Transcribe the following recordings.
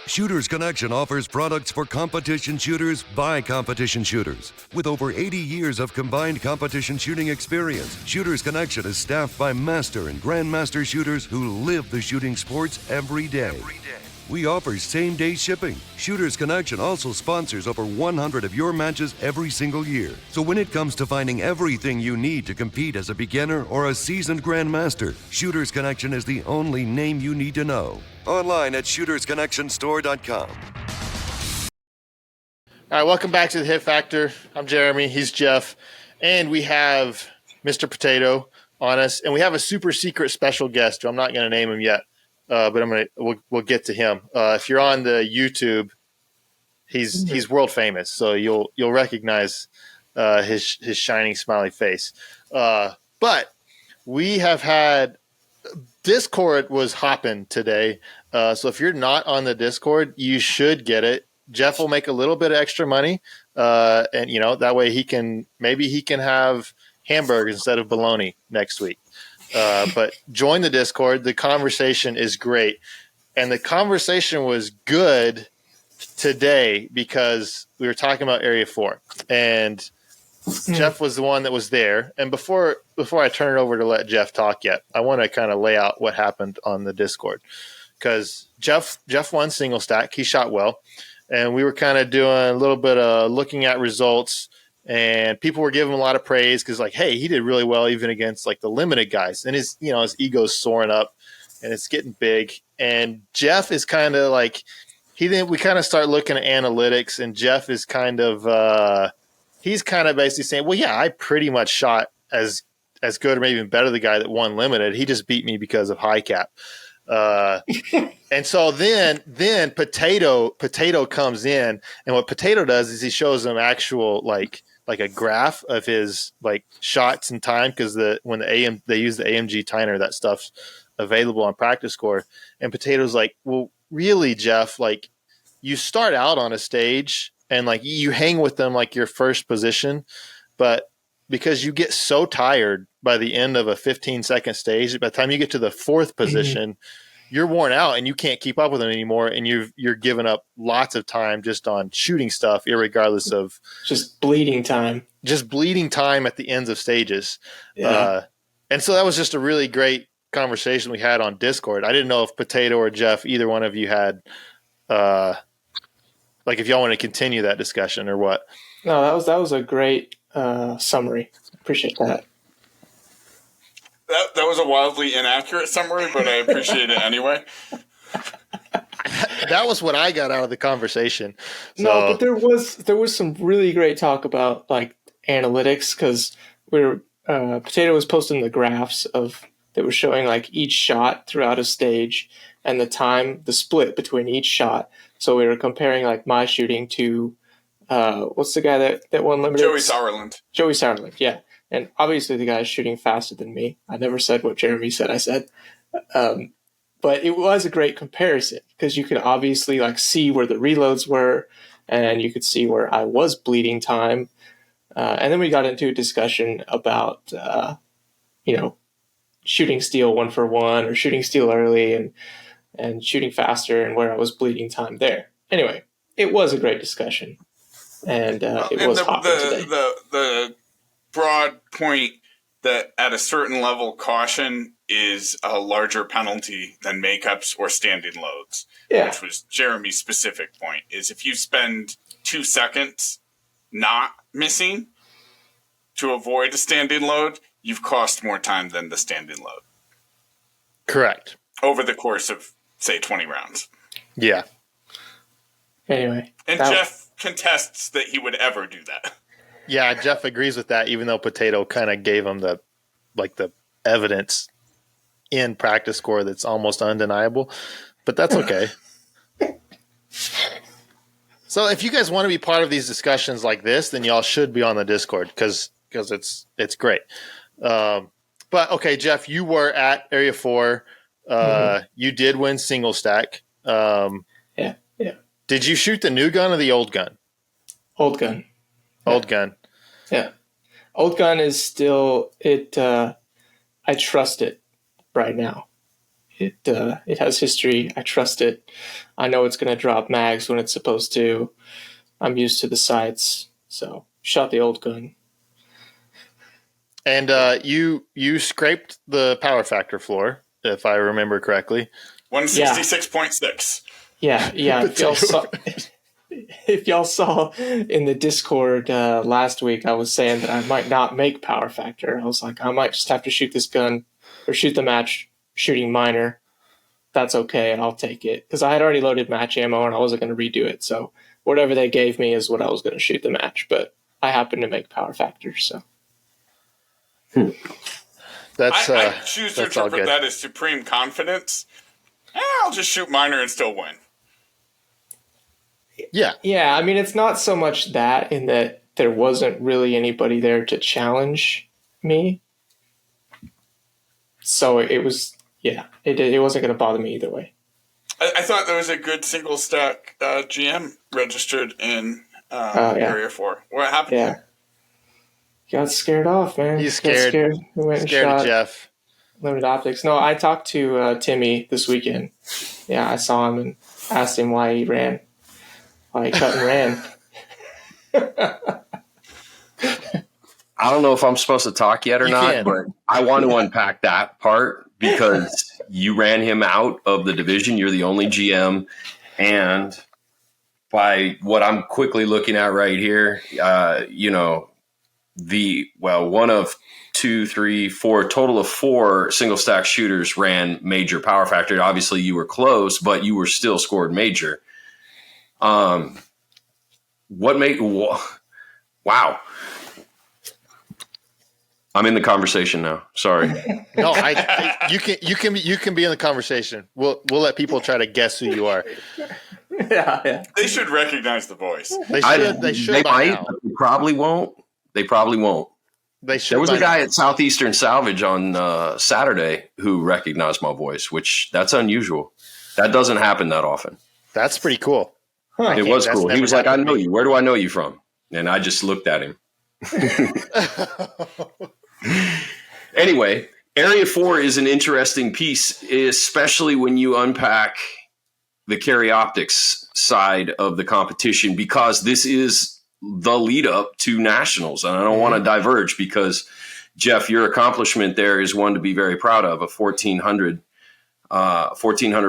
Shooters Connection offers products for competition shooters by competition shooters. With over 80 years of combined competition shooting experience, Shooters Connection is staffed by master and grandmaster shooters who live the shooting sports every day. We offer same-day shipping. Shooters Connection also sponsors over 100 of your matches every single year. So when it comes to finding everything you need to compete as a beginner or a seasoned grandmaster, Shooters Connection is the only name you need to know. Online at shootersconnectionstore.com. All right, welcome back to the Hit Factor. I'm Jeremy. He's Jeff. And we have Mr. Potato on us. And we have a super secret special guest who I'm not going to name him yet. But we'll get to him. If you're on the YouTube, he's world famous, so you'll recognize his shining smiley face. But we have had Discord was hopping today, so if you're not on the Discord, you should get it. Jeff will make a little bit of extra money, and that way he can have hamburgers instead of bologna next week. But join the Discord. The conversation is great. And the conversation was good today because we were talking about Area 4. And Jeff was the one that was there. And before I turn it over to let Jeff talk yet, I want to kind of lay out what happened on the Discord. Because Jeff won single stack. He shot well. And we were kind of doing a little bit of looking at results. And people were giving him a lot of praise because, like, hey, he did really well even against like the limited guys. And his ego's soaring up, and it's getting big. And Jeff is kind of like we kind of start looking at analytics, and Jeff is kind of he's kind of basically saying, well, yeah, I pretty much shot as good or maybe even better the guy that won limited. He just beat me because of high cap. And so then Potato comes in, and what Potato does is he shows them actual like a graph of his like shots and time, because when they use the AMG timer, that stuff's available on Practice Score. And Potato's like, well, really, Jeff, like you start out on a stage and like you hang with them like your first position, but because you get so tired by the end of a 15-second stage, by the time you get to the fourth position, you're worn out and you can't keep up with them anymore, and you're giving up lots of time just on shooting stuff, irregardless of just bleeding time at the ends of stages. Yeah. And so that was just a really great conversation we had on Discord. I didn't know if Potato or Jeff, either one of you had, like if y'all want to continue that discussion or what. No, that was a great summary. Appreciate that. That was a wildly inaccurate summary, but I appreciate it anyway. That was what I got out of the conversation. So. No, but there was some really great talk about like analytics, because Potato was posting the graphs that were showing like each shot throughout a stage and the split between each shot. So we were comparing like my shooting to what's the guy that won limited? Joey Sauerland, yeah. And obviously the guy's shooting faster than me. I never said what Jeremy said I said. But it was a great comparison because you could obviously like see where the reloads were, and you could see where I was bleeding time. And then we got into a discussion about, shooting steel 1-for-1 or shooting steel early and shooting faster and where I was bleeding time there. Anyway, it was a great discussion. And it was hopping today. The broad point that at a certain level, caution is a larger penalty than makeups or standing loads, which was Jeremy's specific point, is if you spend 2 seconds not missing to avoid a standing load, you've cost more time than the standing load. Correct. Over the course of, say, 20 rounds. Yeah. Anyway. And Jeff contests that he would ever do that. Yeah, Jeff agrees with that, even though Potato kind of gave him the evidence in Practice Score that's almost undeniable, but that's okay. So if you guys want to be part of these discussions like this, then y'all should be on the Discord because it's great. But okay, Jeff, you were at Area 4. You did win single stack. Yeah. Did you shoot the new gun or the old gun? Old gun. Old gun. Yeah. Old gun is still I trust it right now. it has history. I trust it. I know it's going to drop mags when it's supposed to. I'm used to the sights, so shot the old gun. And you scraped the power factor floor, if I remember correctly. 166.6. Yeah. If y'all saw in the Discord last week, I was saying that I might not make power factor. I was like, I might just have to shoot this gun or shoot the match shooting minor. That's okay, and I'll take it because I had already loaded match ammo and I wasn't going to redo it. So whatever they gave me is what I was going to shoot the match. But I happened to make power factor, so. I choose to interpret that as supreme confidence. I'll just shoot minor and still win. Yeah. I mean, it's not so much that in that there wasn't really anybody there to challenge me. So it was, it wasn't going to bother me either way. I thought there was a good single stack GM registered in Area 4. What happened? Yeah. Got scared off, man. He's scared. We went and scared shot of Jeff. Limited optics. No, I talked to Timmy this weekend. Yeah, I saw him and asked him why he ran. Why he cut and ran. I don't know if I'm supposed to talk yet or not, but I want to unpack that part because you ran him out of the division. You're the only GM. And by what I'm quickly looking at right here, one of 2, 3, 4, total of 4 single stack shooters ran major power factor. Obviously you were close, but you were still scored major. Wow. I'm in the conversation now. Sorry. No, you can be in the conversation. We'll let people try to guess who you are. Yeah. They should recognize the voice. They should. They might. But they probably won't. They should. There was a guy at Southeastern Salvage on Saturday who recognized my voice, which that's unusual. That doesn't happen that often. That's pretty cool. Huh. It was cool. He was like, I know you. Where do I know you from? And I just looked at him. Anyway, Area 4 is an interesting piece, especially when you unpack the carry optics side of the competition, because this is the lead up to nationals. And I don't want to diverge because, Jeff, your accomplishment there is one to be very proud of, a 1,400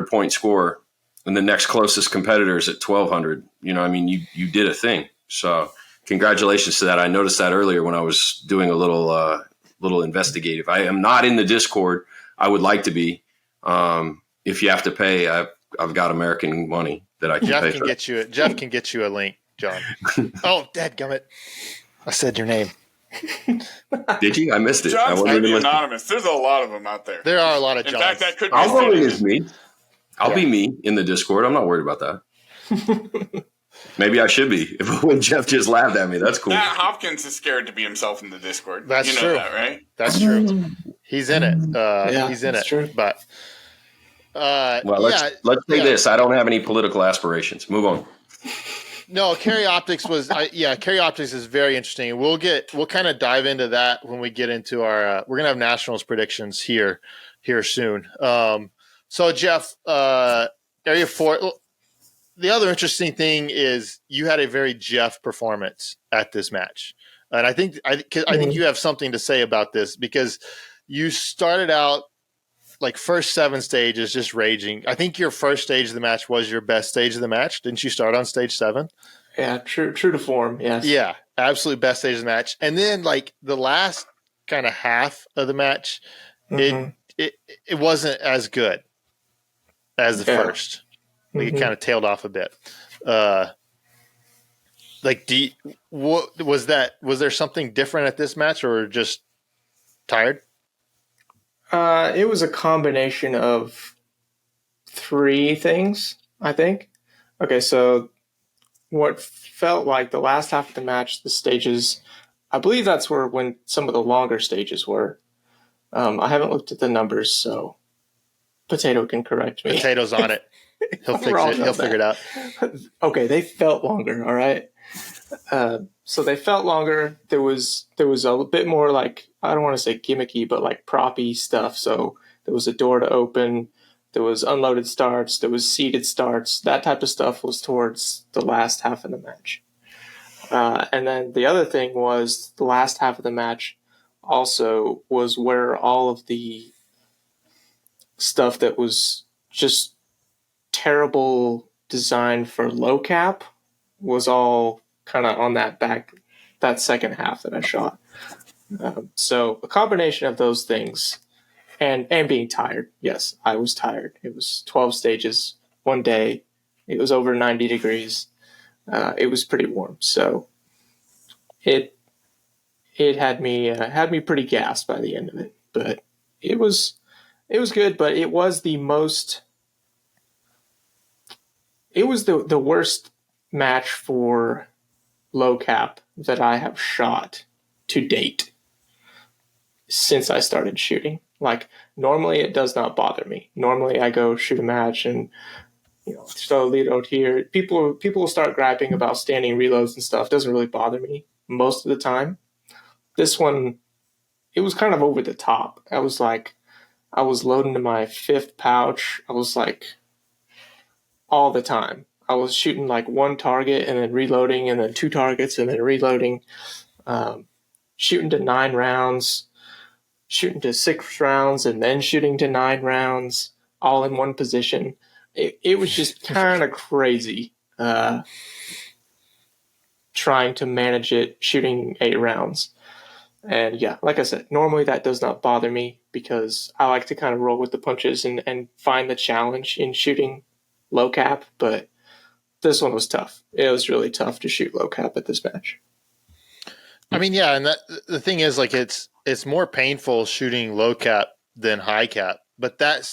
point score. And the next closest competitor is at 1,200. You did a thing. So congratulations to that. I noticed that earlier when I was doing a little investigative. I am not in the Discord. I would like to be. If you have to pay, I've got American money that I can pay for. Jeff can get you a link, John. Oh, dadgummit. I said your name. Did you? I missed it. John's might be anonymous. There's a lot of them out there. There are a lot of Johns. In fact, that could be I'll go in as me. I'll be me in the Discord. I'm not worried about that. Maybe I should be. When Jeff just laughed at me, that's cool. Matt Hopkins is scared to be himself in the Discord. That's true. That, right? That's true. He's in it. He's in it. True. But let's say this. I don't have any political aspirations. Move on. No, carry optics carry optics is very interesting. We'll kind of dive into that when we get into our. We're gonna have nationals predictions here soon. So Jeff, Area 4. The other interesting thing is you had a very Jeff performance at this match, and I think you have something to say about this because you started out like first 7 stages just raging. I think your first stage of the match was your best stage of the match. Didn't you start on stage 7? Yeah, true to form. Yes. Yeah, absolute best stage of the match, and then like the last kind of half of the match, it wasn't as good as the first. Like it kind of tailed off a bit. What was that? Was there something different at this match, or just tired? It was a combination of 3 things, I think. Okay, so what felt like the last half of the match, the stages, I believe that's when some of the longer stages were. I haven't looked at the numbers, so Potato can correct me. Potato's on it. He'll fix it. He'll figure it out. Okay, they felt longer. All right. So they felt longer. There was a bit more like, I don't want to say gimmicky, but like proppy stuff. So there was a door to open. there was unloaded starts, there was seated starts. That type of stuff was towards the last half of the match. And then the other thing was the last half of the match also was where all of the stuff that was just terrible design for low cap was all kind of on that second half that I shot. So a combination of those things and being tired. Yes, I was tired. It was 12 stages one day. It was over 90 degrees. It was pretty warm. So it had me pretty gassed by the end of it, but it was good, but it was the worst match for low cap that I have shot to date since I started shooting. Like, normally it does not bother me. Normally I go shoot a match and, throw a lead out here. People will start griping about standing reloads and stuff. It doesn't really bother me most of the time. This one, it was kind of over the top. I was loading to my 5th pouch. I was like, all the time. I was shooting like one target and then reloading and then 2 targets and then reloading, shooting to 9 rounds, shooting to 6 rounds and then shooting to 9 rounds, all in one position. It was just kind of crazy trying to manage it, shooting 8 rounds. And yeah, like I said, normally that does not bother me because I like to kind of roll with the punches and find the challenge in shooting low cap, but this one was tough. It was really tough to shoot low cap at this match. I mean, yeah, and the thing is, like, it's more painful shooting low cap than high cap, but that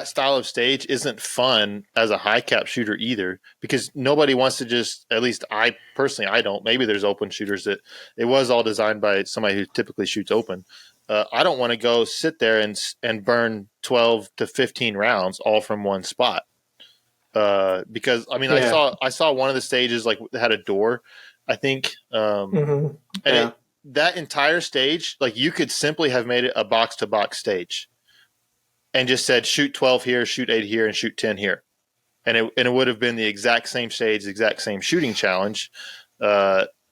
style of stage isn't fun as a high cap shooter either, because nobody wants to just, at least I personally, I don't. Maybe there's open shooters that it was all designed by somebody who typically shoots open. I don't want to go sit there and burn 12 to 15 rounds all from one spot. Because I mean, yeah. I saw one of the stages like had a door, I think, and that entire stage, like, you could simply have made it a box to box stage, and just said shoot 12 here, shoot 8 here, and shoot 10 here, and it would have been the exact same stage, the exact same shooting challenge,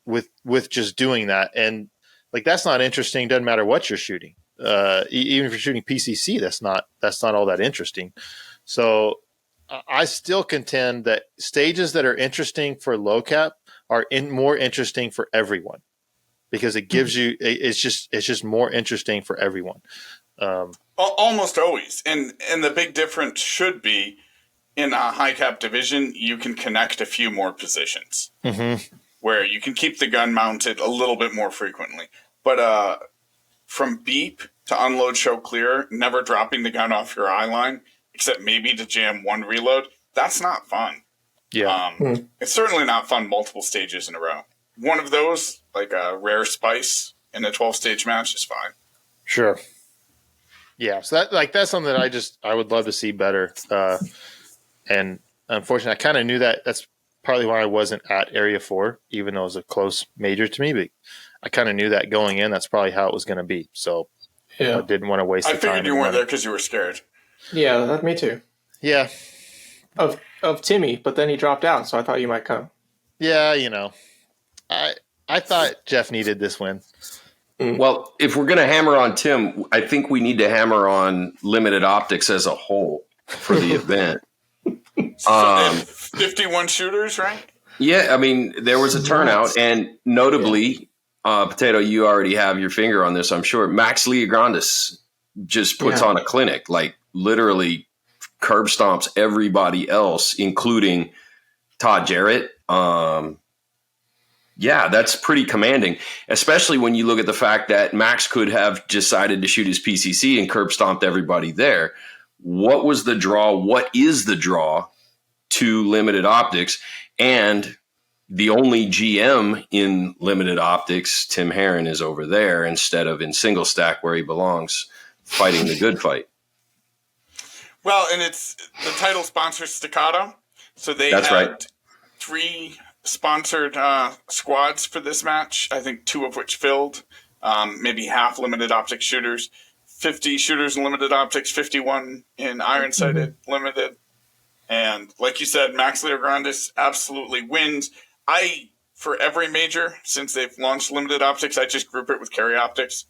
with just doing that. And like, that's not interesting. Doesn't matter what you're shooting. Even if you're shooting PCC, that's not all that interesting. So I still contend that stages that are interesting for low cap are more interesting for everyone, because it gives you, it's just more interesting for everyone. Almost always. And the big difference should be, in a high cap division, you can connect a few more positions, where you can keep the gun mounted a little bit more frequently. But from beep to unload, show clear, never dropping the gun off your eye line, except maybe to jam one reload, that's not fun. Yeah. It's certainly not fun multiple stages in a row. One of those, like a rare spice in a 12-stage match, is fine. Sure. Yeah, so that's something that I would love to see better. And unfortunately, I kind of knew that. That's partly why I wasn't at Area 4, even though it was a close major to me. But I kind of knew that going in. That's probably how it was going to be. So I didn't want to waste the time. I figured you weren't there because you were scared. Yeah, me too. Yeah. Of Timmy, but then he dropped out, so I thought you might come. Yeah, I thought Jeff needed this win. Well, if we're going to hammer on Tim, I think we need to hammer on Limited Optics as a whole for the event. 51 shooters, right? Yeah, I mean, there was a turnout, and notably, Potato, you already have your finger on this, I'm sure. Max Leograndis just puts on a clinic, like literally curb stomps everybody else, including Todd Jarrett. Yeah, that's pretty commanding, especially when you look at the fact that Max could have decided to shoot his PCC and curb stomped everybody there. What was the draw? What is the draw to Limited Optics? And the only GM in Limited Optics, Tim Herron, is over there instead of in single stack where he belongs, fighting the good fight. Well, and it's the title sponsor Staccato. So they had 3 sponsored squads for this match. I think 2 of which filled, maybe half Limited Optics shooters. 50 shooters in limited optics, 51 in iron sighted limited. And like you said, Max Leo Grandis absolutely wins. For every major, since they've launched limited optics, I just group it with carry optics.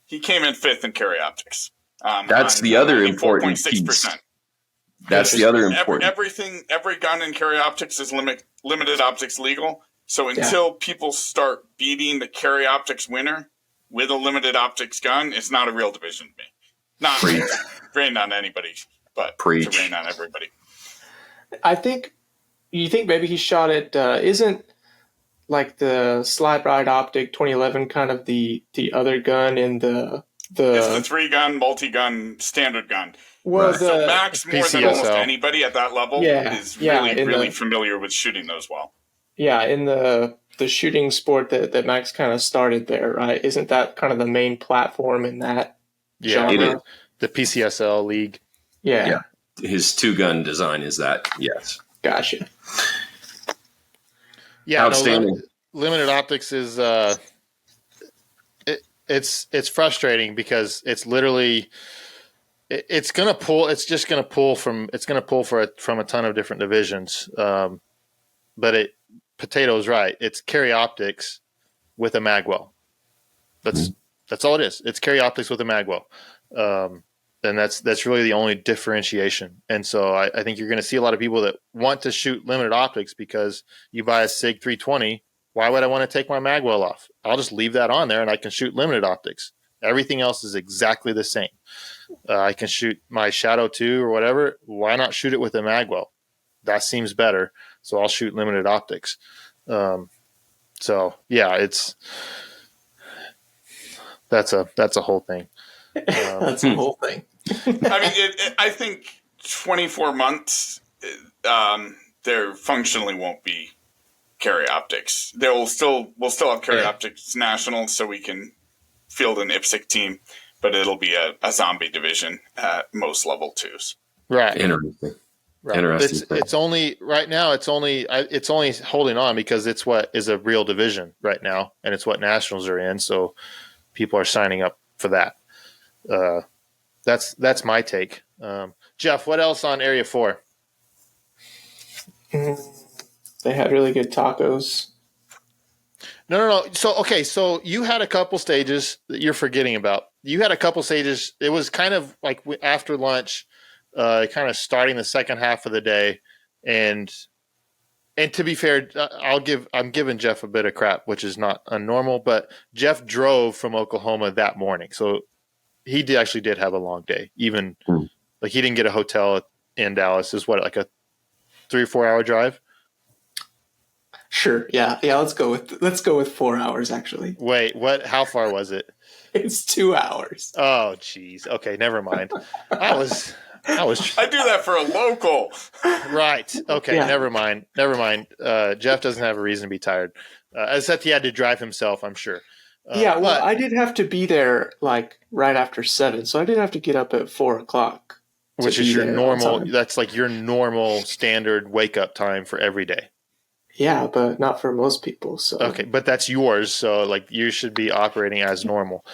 He came in 5th in carry optics. That's the other important piece. That's the other important. Every gun in carry optics is limited optics legal. So until people start beating the carry optics winner with a limited optics gun, it's not a real division to me. Not rain on anybody, but to rain on everybody. You think maybe he shot it, isn't like the Slide Ride Optic 2011 kind of the other gun in the it's the 3-gun, multi-gun, standard gun. Well, so Max, more than almost anybody at that level, is really familiar with shooting those well. Yeah, in the shooting sport that Max kind of started there, right? Isn't that kind of the main platform in that genre? It is. The PCSL league. Yeah. His 2-gun design is that, yes. Gotcha. Yeah, outstanding. Limited optics is it's frustrating because it's literally it's gonna pull. It's just gonna pull from. It's gonna pull from a ton of different divisions. But Potato's right. It's carry optics with a magwell. That's all it is. It's carry optics with a magwell. And that's really the only differentiation. And so I think you're going to see a lot of people that want to shoot limited optics because you buy a SIG 320. Why would I want to take my magwell off? I'll just leave that on there and I can shoot limited optics. Everything else is exactly the same. I can shoot my Shadow 2 or whatever. Why not shoot it with a magwell? That seems better. So I'll shoot limited optics. So yeah, that's a whole thing. That's the whole thing. I mean, I think 24 months, there functionally won't be carry optics. We'll still have carry optics national, so we can field an IPSC team, but it'll be a zombie division at most level 2s. Right. Interesting. Right. Interesting. It's only right now. It's only holding on because it's what is a real division right now, and it's what nationals are in. So people are signing up for that. That's my take. Jeff, what else on Area 4? They had really good tacos. No. So you had a couple stages that you're forgetting about. You had a couple stages. It was kind of like after lunch, kind of starting the second half of the day. And to be fair, I'm giving Jeff a bit of crap, which is not unnormal, but Jeff drove from Oklahoma that morning. So he actually did have a long day. Even like he didn't get a hotel in Dallas. Is what, like a 3 or 4 hour drive? Sure. Yeah. Let's go with 4 hours actually. Wait, what? How far was it? It's 2 hours. Oh, geez. Okay, never mind. I do that for a local. Right. Okay. Yeah. Never mind. Jeff doesn't have a reason to be tired. Except he had to drive himself, I'm sure. Well, I did have to be there like right after 7, so I did have to get up at 4 o'clock. Which is your normal. That's like your normal standard wake up time for every day. Yeah, but not for most people. So okay, but that's yours. So like you should be operating as normal.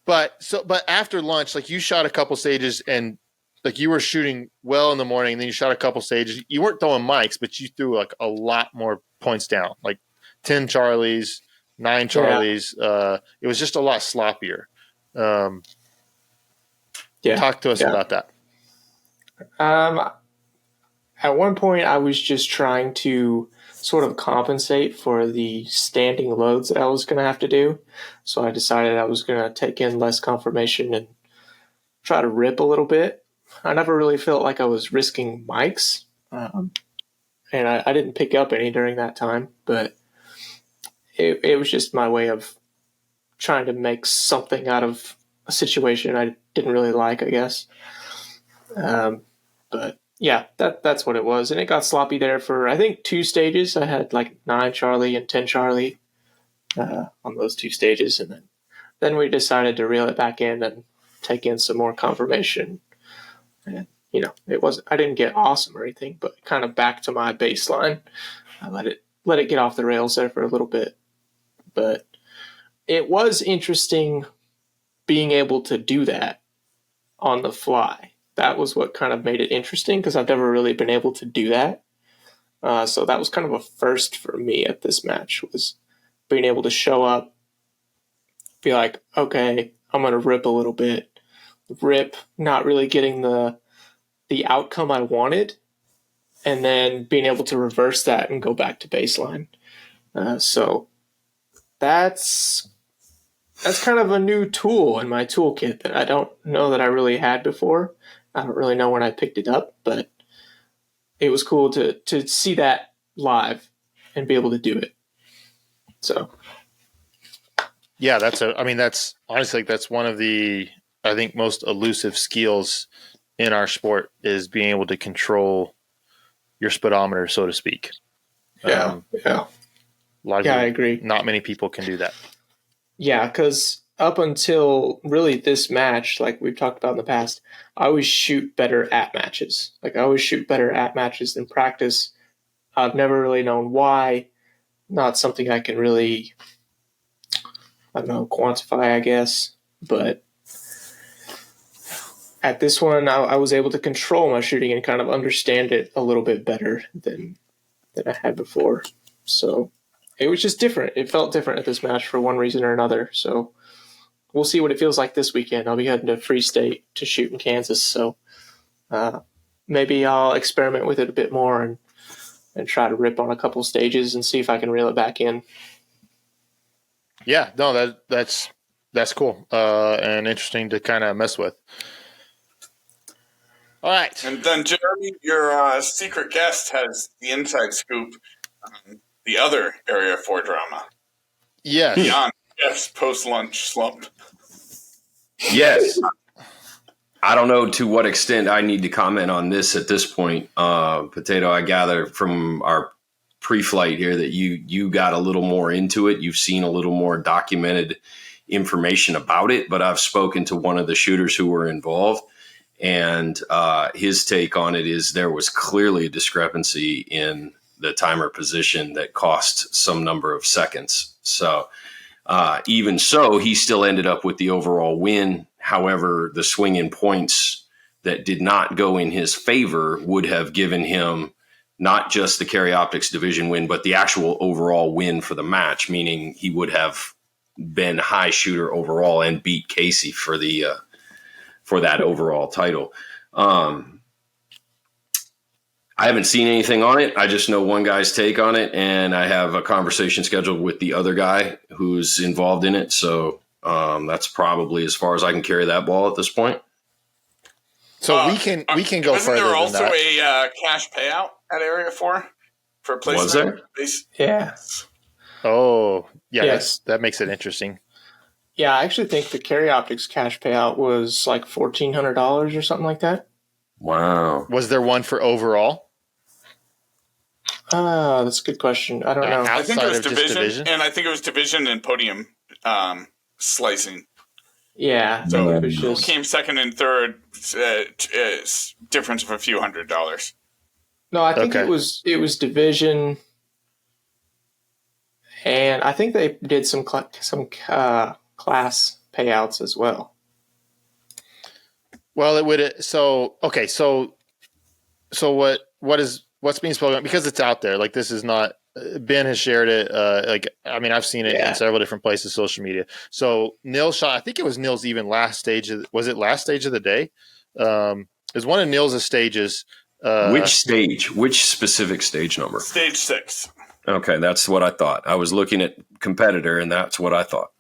But after lunch, like you shot a couple stages and like you were shooting well in the morning, and then you shot a couple stages. You weren't throwing mics, but you threw like a lot more points down, like 10 Charlies, 9 Charlies. Yeah. It was just a lot sloppier. Talk to us about that. At one point, I was just trying to sort of compensate for the standing loads that I was going to have to do. So I decided I was going to take in less confirmation and try to rip a little bit. I never really felt like I was risking mics. And I didn't pick up any during that time, but it was just my way of trying to make something out of a situation I didn't really like, I guess. But yeah, that's what it was. And it got sloppy there for, I think, 2 stages. I had like 9 Charlie and 10 Charlie on those 2 stages. And then we decided to reel it back in and take in some more confirmation. And, I didn't get awesome or anything, but kind of back to my baseline. I let it get off the rails there for a little bit. But it was interesting being able to do that on the fly. That was what kind of made it interesting, because I've never really been able to do that. So that was kind of a first for me at this match, was being able to show up, be like, okay, I'm going to rip a little bit, rip, not really getting the outcome I wanted, and then being able to reverse that and go back to baseline. So that's kind of a new tool in my toolkit that I don't know that I really had before. I don't really know when I picked it up, but it was cool to see that live and be able to do it. So, yeah, that's honestly, that's one of the, I think, most elusive skills in our sport, is being able to control your speedometer, so to speak. Yeah. A lot of people, I agree. Not many people can do that. Yeah, because up until really this match, like we've talked about in the past, I always shoot better at matches. Like, I always shoot better at matches than practice. I've never really known why. Not something I can really, I don't know, quantify, I guess. But at this one, I was able to control my shooting and kind of understand it a little bit better than I had before. So it was just different. It felt different at this match for one reason or another. So we'll see what it feels like this weekend. I'll be heading to Free State to shoot in Kansas. So maybe I'll experiment with it a bit more and try to rip on a couple stages and see if I can reel it back in. Yeah, no, that's cool and interesting to kind of mess with. All right. And then, Jeremy, your secret guest has the inside scoop on the other Area 4 drama. Yes. Beyond Jeff's post-lunch slump. Yes. I don't know to what extent I need to comment on this at this point. Potato, I gather from our pre-flight here that you got a little more into it. You've seen a little more documented information about it, but I've spoken to one of the shooters who were involved, and his take on it is there was clearly a discrepancy in the timer position that cost some number of seconds. So even so, he still ended up with the overall win. However, the swing in points that did not go in his favor would have given him not just the Carry Optics division win, but the actual overall win for the match, meaning he would have been high shooter overall and beat Casey for that overall title. I haven't seen anything on it. I just know one guy's take on it, and I have a conversation scheduled with the other guy who's involved in it. So that's probably as far as I can carry that ball at this point. So we can go wasn't further there than also that. a cash payout at Area 4 for placement? Was there? Yeah. Oh, yeah, Yes. that makes it interesting. Yeah, I actually think the Carry Optics cash payout was like $1,400 or something like that. Wow. Was there one for overall? That's a good question. I don't know. I think it Outside was of just division, and I think it was division and podium slicing. Yeah. So it was who just, came second and third? Difference of a few $100s. no, I think Okay. it was division, and I think they did some class payouts as well. Well, it would. So okay. So what's being spoken, because it's out there. Like, this is not. Ben has shared it. I've seen it in several different places, social media. So Nil shot. I think it was Nil's even last stage. Was it last stage of the day? It was one of Nil's stages. Which stage? Which specific stage number? Stage 6. Okay, that's what I thought. I was looking at competitor, and that's what I thought.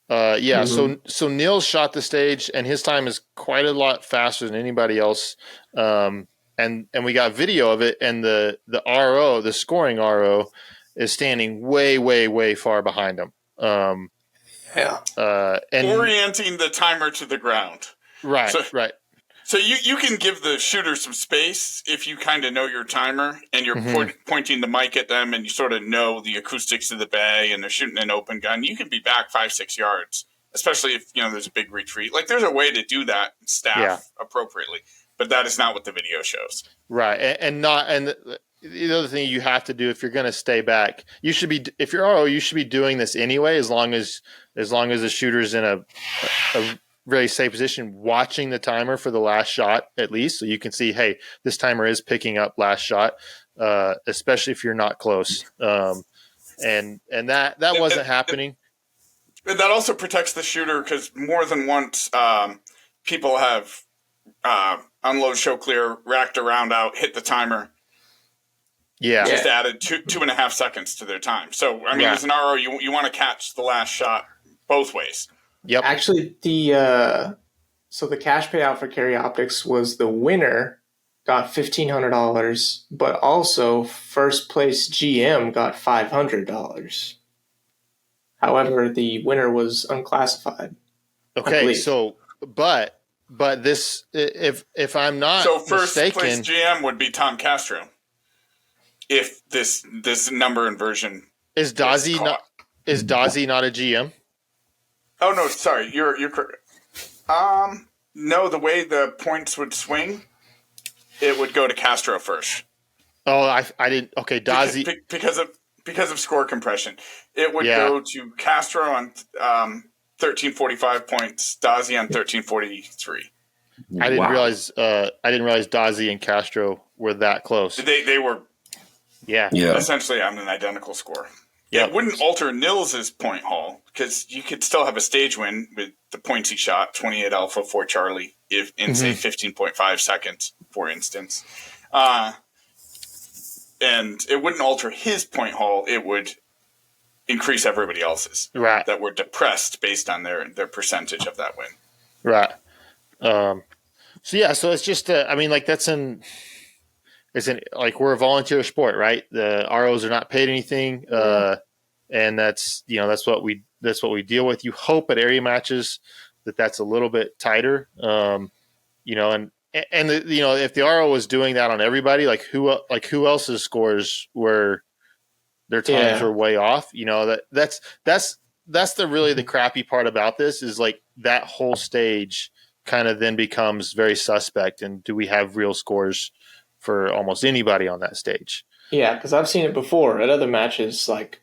So Nil shot the stage, and his time is quite a lot faster than anybody else. And we got video of it, and the RO, the scoring RO, is standing way, way, way far behind him. And Orienting the timer to the ground. Right. So you can give the shooter some space if you kind of know your timer and you're pointing the mic at them and you sort of know the acoustics of the bay and they're shooting an open gun. You can be back 5-6 yards, especially if there's a big retreat. Like, there's a way to do that and staff appropriately, but that is not what the video shows. Right, and the other thing you have to do if you're going to stay back, if you're RO, you should be doing this anyway, as long as the shooter's in a very safe position, watching the timer for the last shot at least, so you can see, hey, this timer is picking up last shot, especially if you're not close. And that wasn't happening. That also protects the shooter because more than once people have unload, show clear, racked a round out, hit the timer. Yeah. Just added 2.5 seconds to their time. So, I mean, as an RO, you want to catch the last shot both ways. Yep. Actually, so the cash payout for Carry Optics was the winner got $1,500, but also first place GM got $500. However, the winner was unclassified. Okay, so but this, if I'm not first mistaken, place GM would be Tom Castro. If this number inversion is Dazzy not a GM? Oh no, sorry, you're correct. No, the way the points would swing, it would go to Castro first. Oh, I didn't. Okay, Dazzy because of score compression, it would go to Castro on 1345 points, Dazzy on 1343. I didn't realize Dazzy and Castro were that close. They were. Yeah. Essentially on an identical score. Yeah. It wouldn't alter Nils's point haul because you could still have a stage win with the points he shot, 28 Alpha, 4 Charlie, in say 15.5 seconds, for instance. And it wouldn't alter his point haul. It would increase everybody else's that were depressed based on their percentage of that win. Right. So it's just, we're a volunteer sport, right? The ROs are not paid anything. And that's what we deal with. You hope at area matches that's a little bit tighter. If the RO was doing that on everybody, who else's scores were their times were way off, that's the crappy part about this is like that whole stage kind of then becomes very suspect. And do we have real scores for almost anybody on that stage? Yeah, because I've seen it before at other matches. Like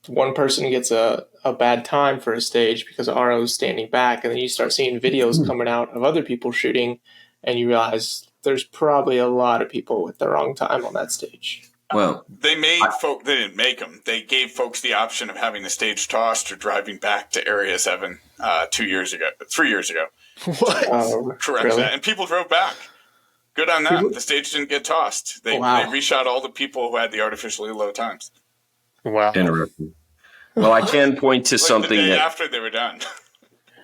one person gets a bad time for a stage because the RO is standing back, and then you start seeing videos coming out of other people shooting, and you realize there's probably a lot of people with the wrong time on that stage. Well, they didn't make them. They gave folks the option of having the stage tossed or driving back to Area 7 3 years ago. What? Correct really? that. And people drove back. Good on them. The stage didn't get tossed. They reshot all the people who had the artificially low times. Wow. Interesting. Well, I can point to something the day that after they were done.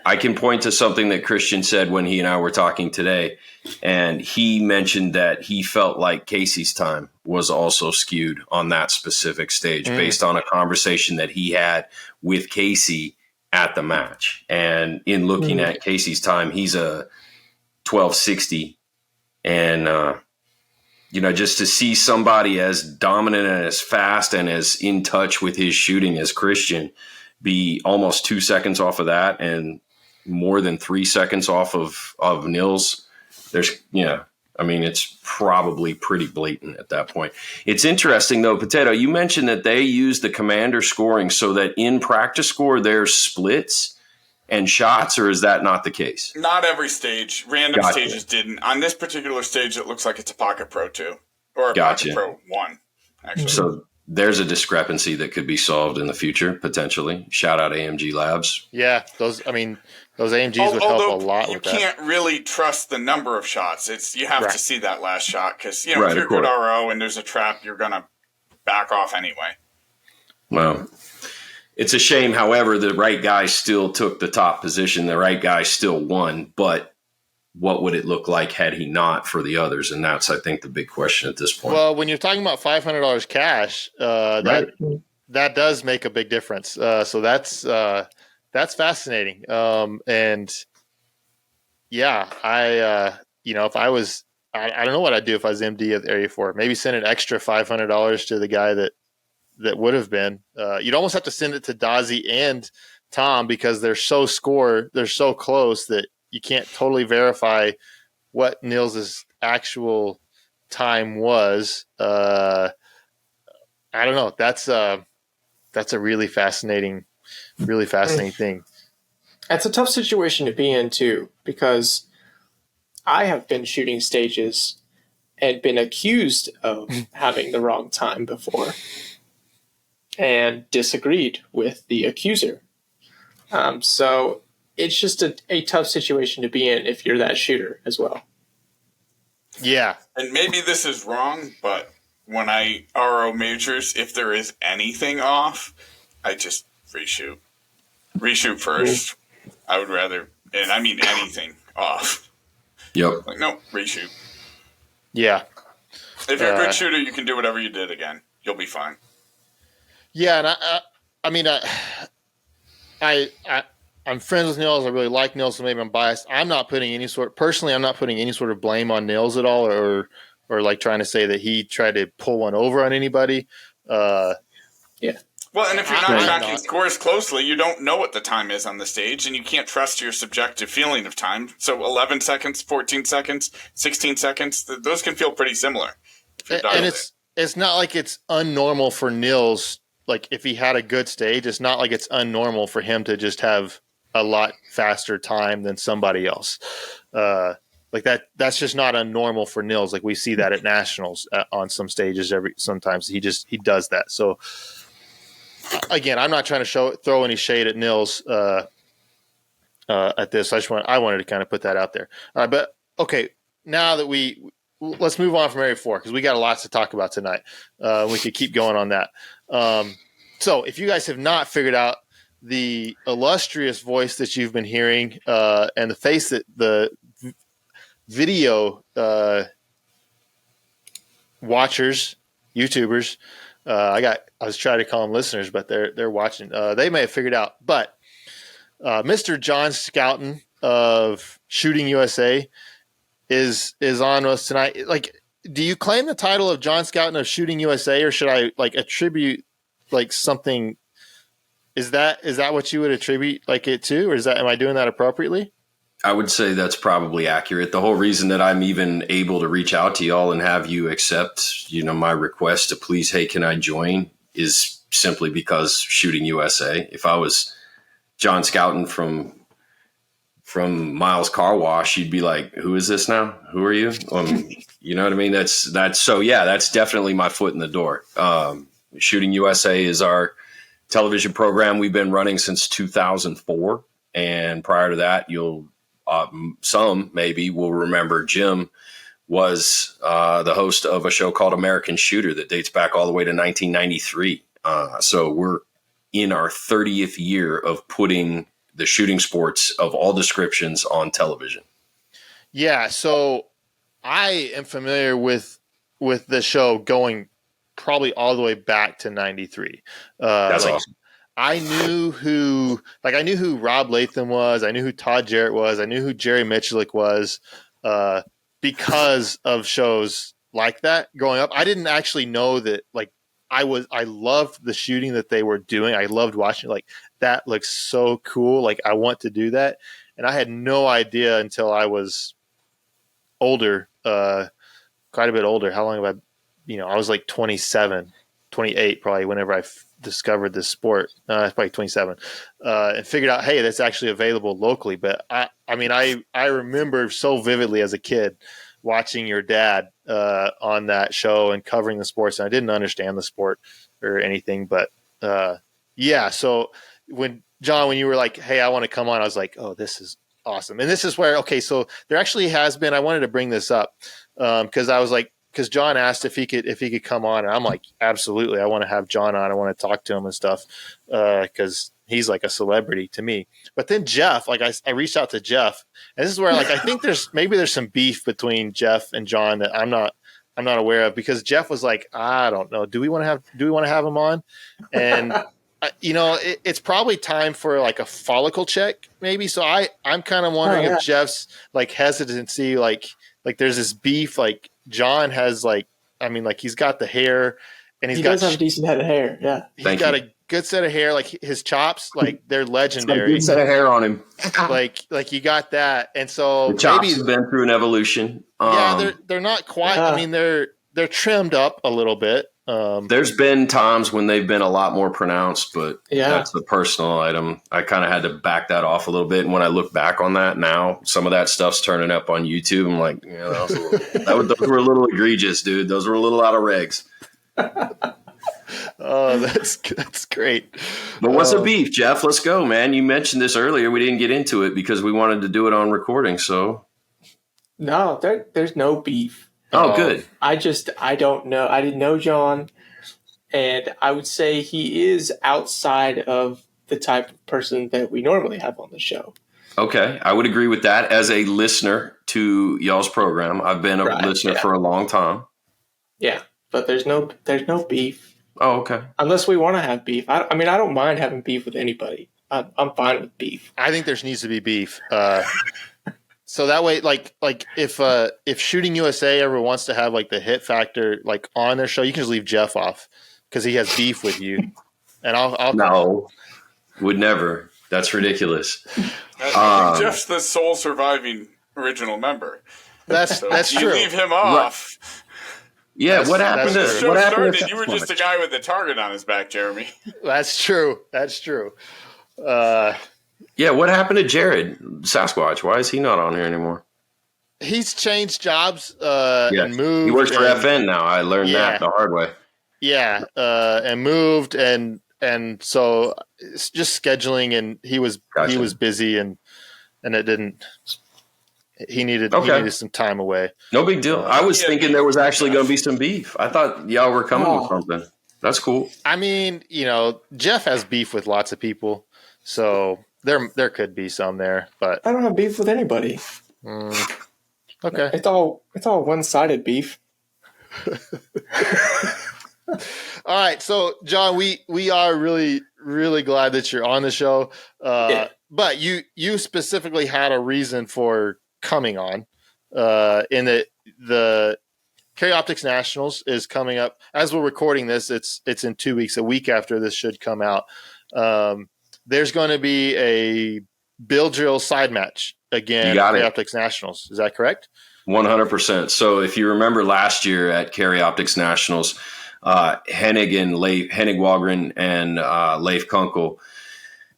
I can point to something that Christian said when he and I were talking today, and he mentioned that he felt like Casey's time was also skewed on that specific stage based on a conversation that he had with Casey at the match. And in looking at Casey's time, he's a 1260, and just to see somebody as dominant and as fast and as in touch with his shooting as Christian be almost 2 seconds off of that and more than 3 seconds off of Nils, it's probably pretty blatant at that point. It's interesting though, Potato, you mentioned that they use the commander scoring so that in practice score there's splits and shots, or is that not the case? Not every stage. Random stages didn't. On this particular stage, it looks like it's a Pocket Pro 2 or a Pocket Pro 1, actually. So there's a discrepancy that could be solved in the future, potentially. Shout out AMG Labs. Yeah, those AMGs would help a lot with that. You can't really trust the number of shots. You have to see that last shot because, if you're a good RO and there's a trap, you're going to back off anyway. Well, it's a shame, however, the right guy still took the top position. The right guy still won, but what would it look like had he not for the others? And that's, I think, the big question at this point. Well, when you're talking about $500 cash, that does make a big difference. So that's fascinating. If I was, I don't know what I'd do if I was MD of Area 4. Maybe send an extra $500 to the guy that would have been. You'd almost have to send it to Dazzy and Tom because they're so close that you can't totally verify what Nils' actual time was. I don't know. That's a really fascinating thing. It's a tough situation to be in too, because I have been shooting stages and been accused of having the wrong time before and disagreed with the accuser. So it's just a tough situation to be in if you're that shooter as well. Yeah. And maybe this is wrong, but when I RO majors, if there is anything off, I just reshoot. Reshoot first. I would rather, and I mean anything off. Yep. Like, no, reshoot. Yeah. If you're a good shooter, you can do whatever you did again. You'll be fine. Yeah, and I'm friends with Nils. I really like Nils, so maybe I'm biased. I'm not putting any sort of blame on Nils at all, or like trying to say that he tried to pull one over on anybody. Yeah. Well, and if you're not tracking scores closely, you don't know what the time is on the stage, and you can't trust your subjective feeling of time. So 11 seconds, 14 seconds, 16 seconds, those can feel pretty similar. And it's not like it's unnormal for Nils. Like if he had a good stage, it's not like it's unnormal for him to just have a lot faster time than somebody else. Like that's just not unnormal for Nils. Like we see that at nationals on some stages sometimes he does that. So again, I'm not trying to throw any shade at Nils at this. I wanted to kind of put that out there. All right, but okay, now that let's move on from Area 4 because we got a lot to talk about tonight. We could keep going on that. So if you guys have not figured out the illustrious voice that you've been hearing and the face that the video watchers, YouTubers, I was trying to call them listeners, but they're watching. They may have figured out, but Mr. John Scouten of Shooting USA is on us tonight. Like, do you claim the title of John Scouten of Shooting USA, or should I like attribute like something? Is that what you would attribute like it to, or am I doing that appropriately? I would say that's probably accurate. The whole reason that I'm even able to reach out to y'all and have you accept, my request to please, hey, can I join, is simply because Shooting USA. If I was John Scouten from Miles Car Wash, you'd be like, who is this now? Who are you? You know what I mean? That's so yeah, that's definitely my foot in the door. Shooting USA is our television program we've been running since 2004. And prior to that, some maybe will remember Jim was the host of a show called American Shooter that dates back all the way to 1993. So we're in our 30th year of putting the shooting sports of all descriptions on television. Yeah, so I am familiar with the show going probably all the way back to 93. That's awesome. I knew who Rob Latham was. I knew who Todd Jarrett was. I knew who Jerry Michalik was because of shows like that growing up. I didn't actually know that. Like I loved the shooting that they were doing. I loved watching. Like that looks so cool. Like I want to do that. And I had no idea until I was older, quite a bit older. How long have I was like 27, 28 probably whenever I discovered this sport. Probably 27, and figured out, hey, that's actually available locally. But I remember so vividly as a kid watching your dad on that show and covering the sports. And I didn't understand the sport or anything, but yeah. So when you were like, hey, I want to come on, I was like, oh, this is awesome. And this is where, okay, so there actually has been, I wanted to bring this up because John asked if he could come on, and I'm like, absolutely, I want to have John on. I want to talk to him and stuff because he's like a celebrity to me. But then Jeff, like I reached out to Jeff, and this is where like I think there's some beef between Jeff and John that I'm not aware of, because Jeff was like, I don't know, do we want to have him on? And it's probably time for like a follicle check maybe. So I'm kind of wondering if Jeff's like hesitancy, like there's this beef, like John has he's got the hair, and he does have a decent head of hair. Yeah, he's got a good set of hair. Like his chops, like they're legendary. Good set of hair on him. like you got that, and so The chops have been through an evolution. They're not quite. I mean, they're trimmed up a little bit. There's been times when they've been a lot more pronounced, but that's a personal item. I kind of had to back that off a little bit. And when I look back on that now, some of that stuff's turning up on YouTube. I'm like, those were a little egregious, dude. Those were a little out of regs. Oh, that's great. But what's the beef, Jeff? Let's go, man. You mentioned this earlier. We didn't get into it because we wanted to do it on recording. So no, there's no beef. Oh, good. I don't know. I didn't know John, and I would say he is outside of the type of person that we normally have on the show. Okay, I would agree with that. As a listener to y'all's program, I've been a listener for a long time. Yeah, but there's no beef. Oh, okay. Unless we want to have beef. I mean, I don't mind having beef with anybody. I'm fine with beef. I think there needs to be beef. So that way, like if Shooting USA ever wants to have like the hit factor like on their show, you can just leave Jeff off because he has beef with you, and I'll no, would never. That's ridiculous. Jeff's the sole surviving original member. That's true. You leave him off. Right. Yeah, what happened? What happened? You were just a guy with a target on his back, Jeremy. That's true. Yeah, what happened to Jared Sasquatch? Why is he not on here anymore? He's changed jobs and moved. He works for FN now. I learned that the hard way. Yeah, and moved and so it's just scheduling, and he was busy and it didn't. He needed some time away. No big deal. I was thinking there was actually going to be some beef. I thought y'all were coming with something. That's cool. I mean, Jeff has beef with lots of people, so there could be some there. But I don't have beef with anybody. Okay, it's all one-sided beef. All right, so John, we are really really glad that you're on the show. But you specifically had a reason for coming on. In the Carry Optics Nationals is coming up as we're recording this. It's in 2 weeks, a week after this should come out. There's going to be a Bill Drill side match again. Carry Optics Nationals. Is that correct? 100%. So if you remember last year at Carry Optics Nationals, Hennig Wagren and Leif Kunkel,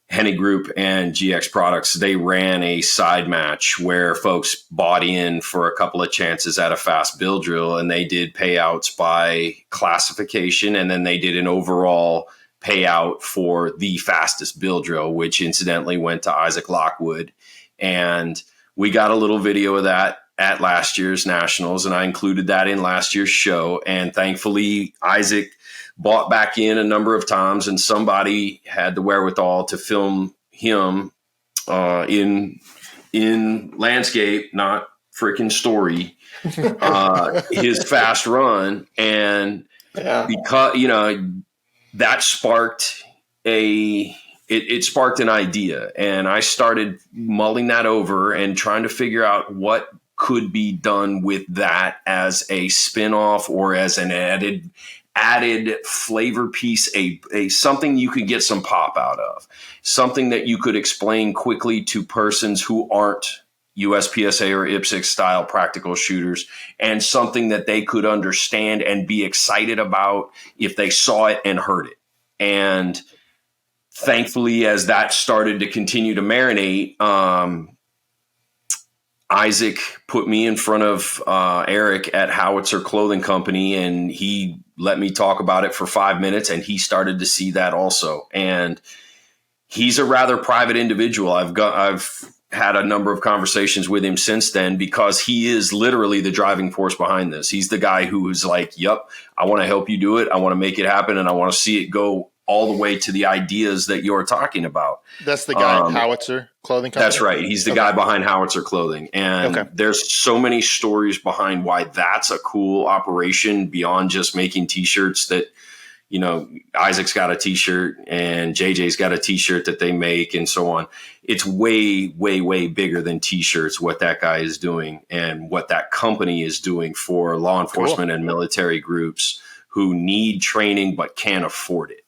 Hennig Group and GX Products, they ran a side match where folks bought in for a couple of chances at a fast bill drill, and they did payouts by classification, and then they did an overall payout for the fastest bill drill, which incidentally went to Isaac Lockwood. And we got a little video of that at last year's Nationals, and I included that in last year's show. And thankfully, Isaac bought back in a number of times, and somebody had the wherewithal to film him in landscape, not freaking story, his fast run. And because, that sparked it sparked an idea, and I started mulling that over and trying to figure out what could be done with that as a spin-off or as an added flavor piece, a something you could get some pop out of, something that you could explain quickly to persons who aren't USPSA or IPSC style practical shooters, and something that they could understand and be excited about if they saw it and heard it. And thankfully, as that started to continue to marinate, Isaac put me in front of Eric at Howitzer Clothing Company, and he let me talk about it for 5 minutes, and he started to see that also. And he's a rather private individual. I've had a number of conversations with him since then, because he is literally the driving force behind this. He's the guy who is like, yep, I want to help you do it. I want to make it happen, and I want to see it go all the way to the ideas that you're talking about. That's the guy at Howitzer Clothing Company? That's right. He's the guy behind Howitzer Clothing. And there's so many stories behind why that's a cool operation beyond just making T-shirts that, Isaac's got a T-shirt and JJ's got a T-shirt that they make and so on. It's way, way, way bigger than T-shirts, what that guy is doing and what that company is doing for law enforcement and military groups who need training but can't afford it.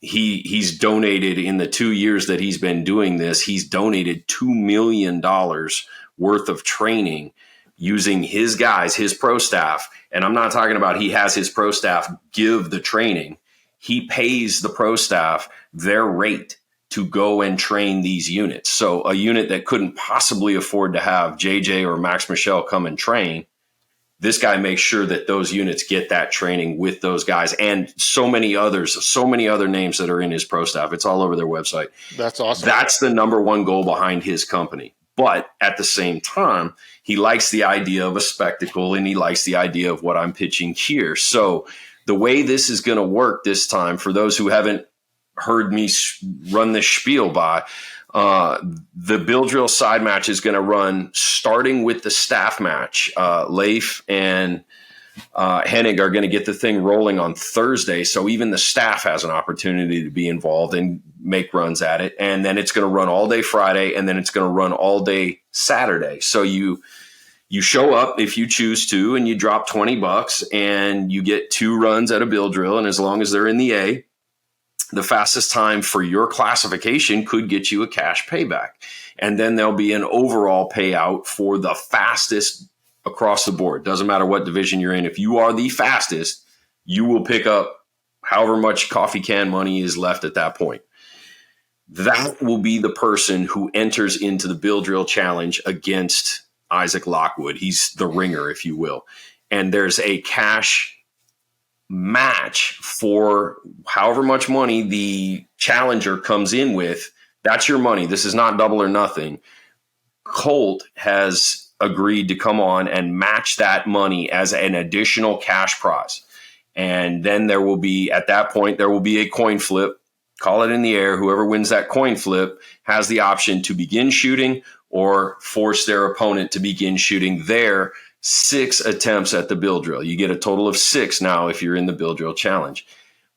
He's donated in the 2 years that he's been doing this. He's donated $2 million worth of training using his guys, his pro staff. And I'm not talking about he has his pro staff give the training. He pays the pro staff their rate to go and train these units. So a unit that couldn't possibly afford to have JJ or Max Michel come and train, this guy makes sure that those units get that training with those guys and so many other names that are in his pro staff. It's all over their website. That's awesome. That's the number one goal behind his company. But at the same time, he likes the idea of a spectacle and he likes the idea of what I'm pitching here. So the way this is going to work this time, for those who haven't heard me run this spiel by, the Bill Drill side match is going to run starting with the staff match. Leif and Hennig are going to get the thing rolling on Thursday. So even the staff has an opportunity to be involved and make runs at it. And then it's going to run all day Friday, and then it's going to run all day Saturday. So you show up if you choose to, and you drop $20 and you get 2 runs at a Bill Drill. And as long as they're in the A, the fastest time for your classification could get you a cash payback. And then there'll be an overall payout for the fastest across the board. Doesn't matter what division you're in. If you are the fastest, you will pick up however much coffee can money is left at that point. That will be the person who enters into the Bill Drill Challenge against Isaac Lockwood. He's the ringer, if you will. And there's a cash match for however much money the challenger comes in with. That's your money. This is not double or nothing. Colt has agreed to come on and match that money as an additional cash prize. And then there will be, at that point, there will be a coin flip. Call it in the air. Whoever wins that coin flip has the option to begin shooting or force their opponent to begin shooting their 6 attempts at the Bill Drill. You get a total of 6 now if you're in the Bill Drill Challenge.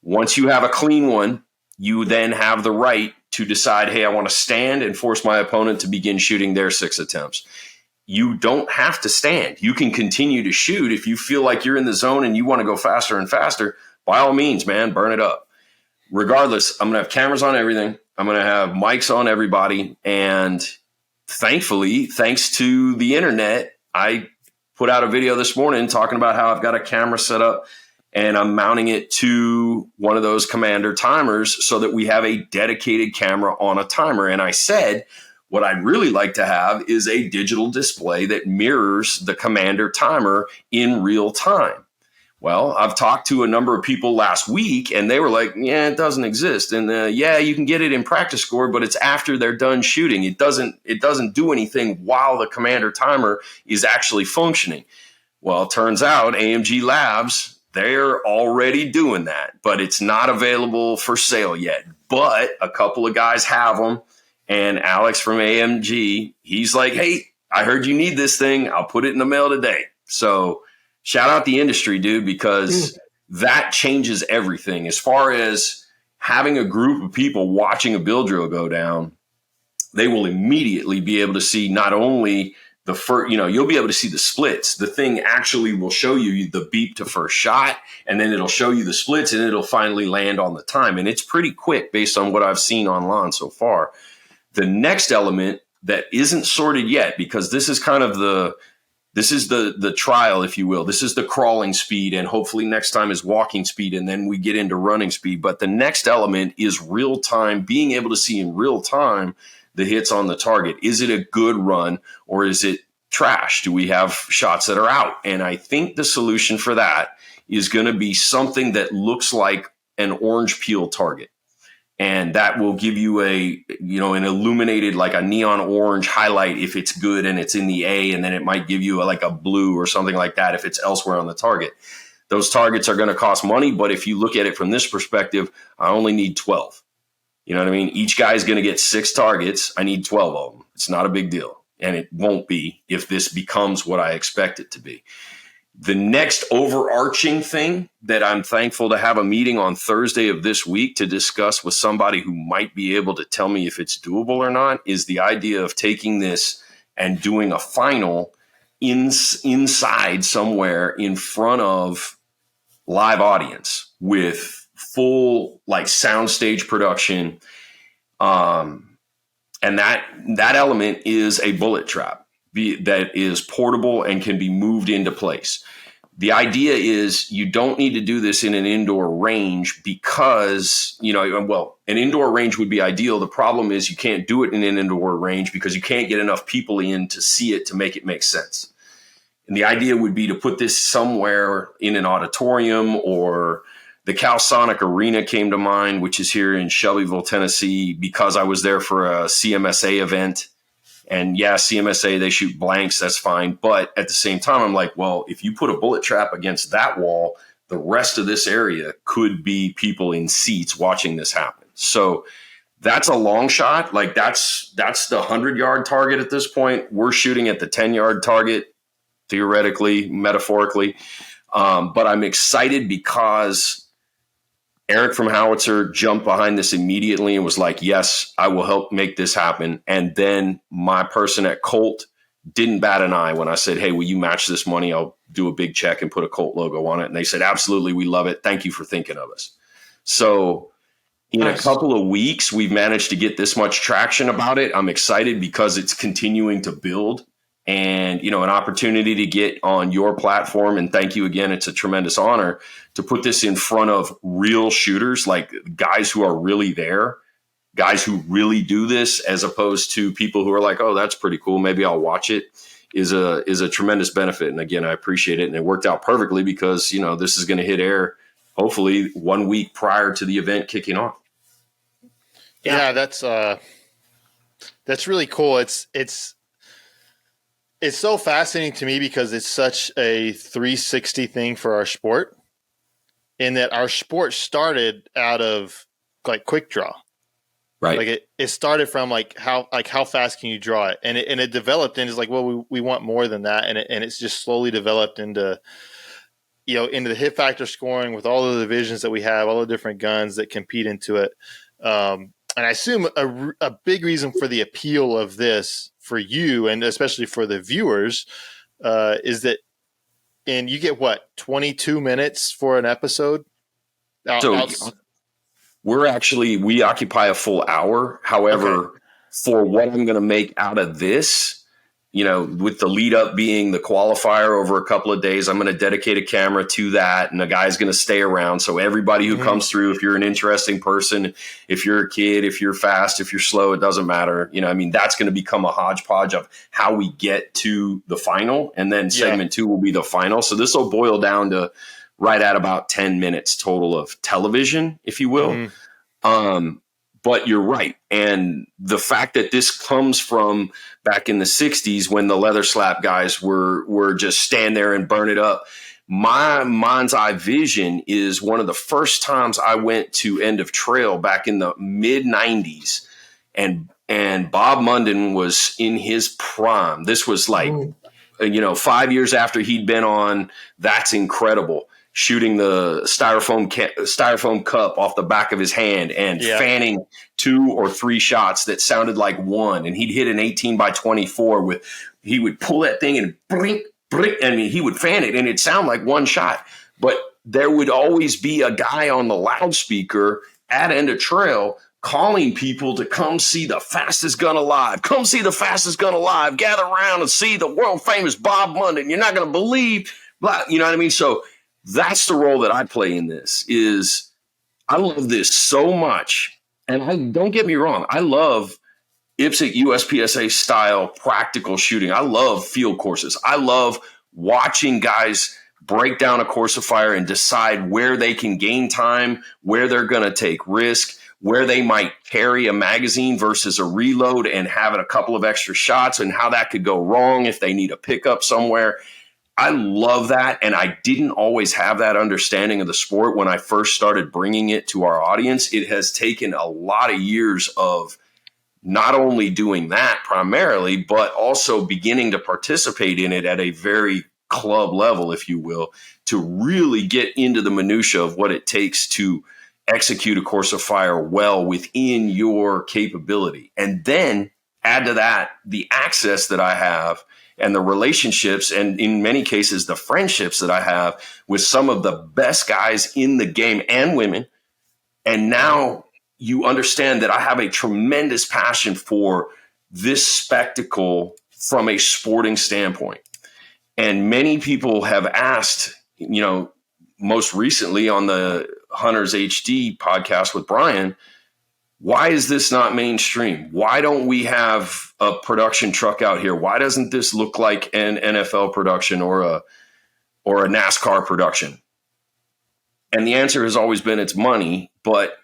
Once you have a clean one, you then have the right to decide, hey, I want to stand and force my opponent to begin shooting their 6 attempts. You don't have to stand. You can continue to shoot. If you feel like you're in the zone and you want to go faster and faster, by all means, man, burn it up. Regardless, I'm going to have cameras on everything. I'm going to have mics on everybody. And thankfully, thanks to the internet, I put out a video this morning talking about how I've got a camera set up and I'm mounting it to one of those Commander timers so that we have a dedicated camera on a timer. And I said, what I'd really like to have is a digital display that mirrors the Commander timer in real time. Well, I've talked to a number of people last week and they were like, yeah, it doesn't exist. And yeah, you can get it in practice score, but it's after they're done shooting. It doesn't do anything while the Commander timer is actually functioning. Well, it turns out AMG Labs, they're already doing that, but it's not available for sale yet. But a couple of guys have them. And Alex from AMG, he's like, hey, I heard you need this thing. I'll put it in the mail today. So shout out the industry, dude, because that changes everything. As far as having a group of people watching a Bill Drill go down, they will immediately be able to see not only the first, you'll be able to see the splits. The thing actually will show you the beep to first shot, and then it'll show you the splits, and it'll finally land on the time. And it's pretty quick based on what I've seen online so far. The next element that isn't sorted yet, because this is kind of the trial, if you will. This is the crawling speed, and hopefully next time is walking speed, and then we get into running speed. But the next element is real time, being able to see in real time the hits on the target. Is it a good run or is it trash? Do we have shots that are out? And I think the solution for that is going to be something that looks like an orange peel target. And that will give you an illuminated, like a neon orange highlight if it's good and it's in the A, and then it might give you like a blue or something like that if it's elsewhere on the target. Those targets are going to cost money, but if you look at it from this perspective, I only need 12. You know what I mean? Each guy's going to get 6 targets. I need 12 of them. It's not a big deal. And it won't be if this becomes what I expect it to be. The next overarching thing that I'm thankful to have a meeting on Thursday of this week to discuss with somebody who might be able to tell me if it's doable or not is the idea of taking this and doing a final inside somewhere in front of live audience with full like soundstage production. And that element is a bullet trap that is portable and can be moved into place. The idea is you don't need to do this in an indoor range because, an indoor range would be ideal. The problem is you can't do it in an indoor range because you can't get enough people in to see it to make it make sense. And the idea would be to put this somewhere in an auditorium, or the Cawthon Arena came to mind, which is here in Shelbyville, Tennessee, because I was there for a CMSA event. And yeah, CMSA, they shoot blanks. That's fine. But at the same time, I'm like, well, if you put a bullet trap against that wall, the rest of this area could be people in seats watching this happen. So that's a long shot. Like that's the 100-yard target at this point. We're shooting at the 10-yard target, theoretically, metaphorically. But I'm excited because Eric from Howitzer jumped behind this immediately and was like, yes, I will help make this happen. And then my person at Colt didn't bat an eye when I said, hey, will you match this money? I'll do a big check and put a Colt logo on it. And they said, absolutely, we love it. Thank you for thinking of us. So in a couple of weeks, we've managed to get this much traction about it. I'm excited because it's continuing to build. And, an opportunity to get on your platform. And thank you again. It's a tremendous honor to put this in front of real shooters, like guys who are really there, guys who really do this, as opposed to people who are like, oh, that's pretty cool, maybe I'll watch it, is a tremendous benefit. And again, I appreciate it. And it worked out perfectly because, this is going to hit air hopefully 1 week prior to the event kicking off. Yeah, that's really cool. It's so fascinating to me because it's such a 360 thing for our sport, in that our sport started out of like quick draw. Right. Like it started from how fast can you draw it? And it developed into like, well, we want more than that. And it's just slowly developed into, into the hit factor scoring with all the divisions that we have, all the different guns that compete into it. And I assume a big reason for the appeal of this for you, and especially for the viewers, is that, and you get 22 minutes for an episode? We occupy a full hour. However, for what I'm going to make out of this, with the lead up being the qualifier over a couple of days, I'm going to dedicate a camera to that. And the guy's going to stay around. So everybody who comes through, if you're an interesting person, if you're a kid, if you're fast, if you're slow, it doesn't matter. That's going to become a hodgepodge of how we get to the final. And then segment 2 will be the final. So this will boil down to right at about 10 minutes total of television, if you will. But you're right. And the fact that this comes from back in the 60s when the leather slap guys were just stand there and burn it up. My mind's eye vision is one of the first times I went to End of Trail back in the mid 90s. And Bob Munden was in his prime. This was like, 5 years after he'd been on That's Incredible, shooting the styrofoam cup off the back of his hand and fanning 2 or 3 shots that sounded like one. And he'd hit an 18x24 he would pull that thing and blink. He would fan it and it'd sound like one shot. But there would always be a guy on the loudspeaker at End of Trail calling people to come see the fastest gun alive. Come see the fastest gun alive. Gather around and see the world famous Bob Munden. You're not going to believe, you know what I mean? So that's the role that I play in this. Is I love this so much. And don't get me wrong, I love IPSC USPSA style practical shooting. I love field courses. I love watching guys break down a course of fire and decide where they can gain time, where they're going to take risk, where they might carry a magazine versus a reload and have a couple of extra shots, and how that could go wrong if they need a pickup somewhere. I love that, and I didn't always have that understanding of the sport when I first started bringing it to our audience. It has taken a lot of years of not only doing that primarily, but also beginning to participate in it at a very club level, if you will, to really get into the minutia of what it takes to execute a course of fire well within your capability. And then add to that the access that I have and the relationships, and in many cases, the friendships that I have with some of the best guys in the game and women And now you understand that I have a tremendous passion for this spectacle from a sporting standpoint. And many people have asked, most recently on the Hunters HD podcast with Brian, why is this not mainstream? Why don't we have a production truck out here? Why doesn't this look like an NFL production or a NASCAR production? And the answer has always been it's money. But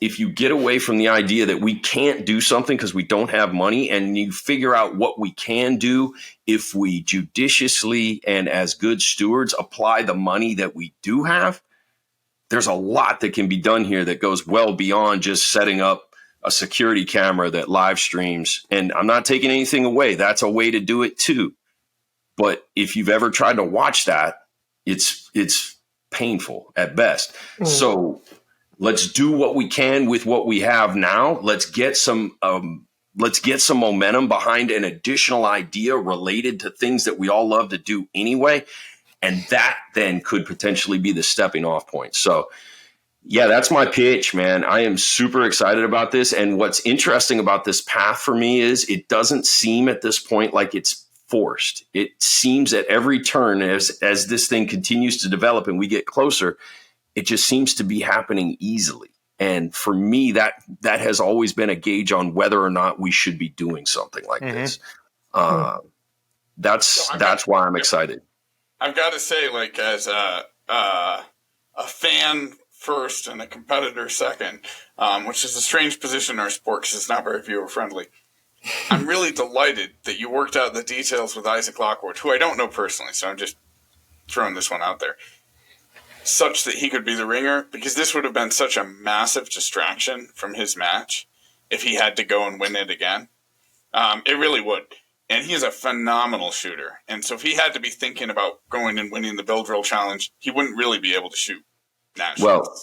if you get away from the idea that we can't do something because we don't have money, and you figure out what we can do if we judiciously and as good stewards apply the money that we do have, there's a lot that can be done here that goes well beyond just setting up a security camera that live streams. And I'm not taking anything away. That's a way to do it too. But if you've ever tried to watch that, it's painful at best. So let's do what we can with what we have now. Let's get some momentum behind an additional idea related to things that we all love to do anyway. And that then could potentially be the stepping off point. So, yeah, that's my pitch, man. I am super excited about this. And what's interesting about this path for me is it doesn't seem at this point like it's forced. It seems at every turn as this thing continues to develop and we get closer, it just seems to be happening easily. And for me, that has always been a gauge on whether or not we should be doing something like this. That's why I'm excited. I've got to say, like, as a fan first and a competitor second, which is a strange position in our sport because it's not very viewer friendly. I'm really delighted that you worked out the details with Isaac Lockwood, who I don't know personally, so I'm just throwing this one out there, such that he could be the ringer, because this would have been such a massive distraction from his match if he had to go and win it again. It really would. And he is a phenomenal shooter. And so if he had to be thinking about going and winning the Bill Drill Challenge, he wouldn't really be able to shoot nationally. Well,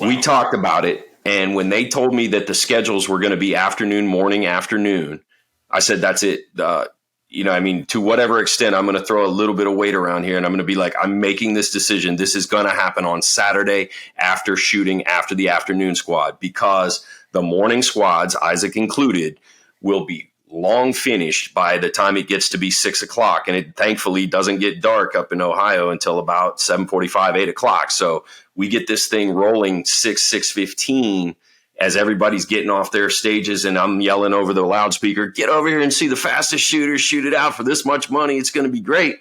we talked about it. And when they told me that the schedules were going to be afternoon, morning, afternoon, I said, that's it. To whatever extent, I'm going to throw a little bit of weight around here. And I'm going to be like, I'm making this decision. This is going to happen on Saturday after shooting, after the afternoon squad, because the morning squads, Isaac included, will be long finished by the time it gets to be 6 o'clock. And it thankfully doesn't get dark up in Ohio until about 7:45, 8 o'clock. So we get this thing rolling 6:15 as everybody's getting off their stages. And I'm yelling over the loudspeaker, get over here and see the fastest shooters shoot it out for this much money. It's going to be great.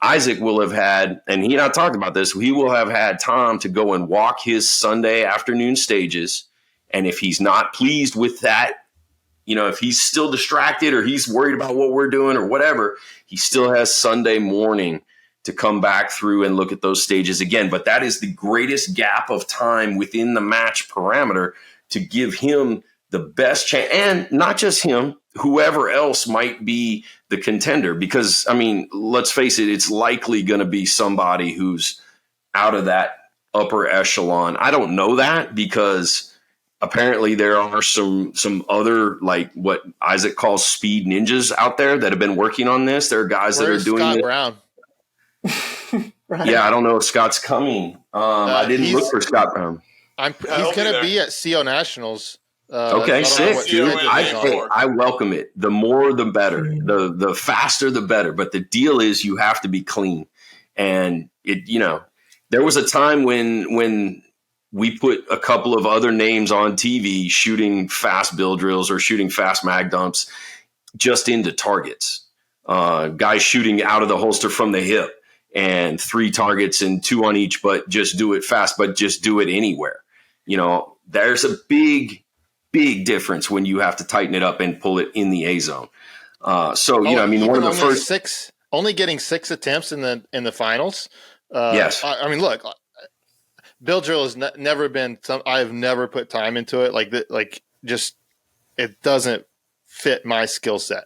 Isaac will have had, and he and I talked about this, he will have had time to go and walk his Sunday afternoon stages. And if he's not pleased with that, if he's still distracted or he's worried about what we're doing or whatever, he still has Sunday morning to come back through and look at those stages again. But that is the greatest gap of time within the match parameter to give him the best chance. And not just him, whoever else might be the contender. Because, let's face it, it's likely going to be somebody who's out of that upper echelon. I don't know that because apparently there are some other, like what Isaac calls speed ninjas out there that have been working on this. There are guys that are doing Scott this. Brown? Right. Yeah, I don't know if Scott's coming. I didn't look for Scott Brown. He's going to be at CO Nationals. Okay, sick, dude. I I welcome it. The more, the better. The faster, the better. But the deal is you have to be clean. And there was a time when we put a couple of other names on TV shooting fast bill drills or shooting fast mag dumps just into targets. Guys shooting out of the holster from the hip and 3 targets and 2 on each, but just do it fast, but just do it anywhere. There's a big difference when you have to tighten it up and pull it in the A zone. One of the first only getting 6 attempts in the finals. Yes. Look, Bill drill has never been. I've never put time into it. It doesn't fit my skill set.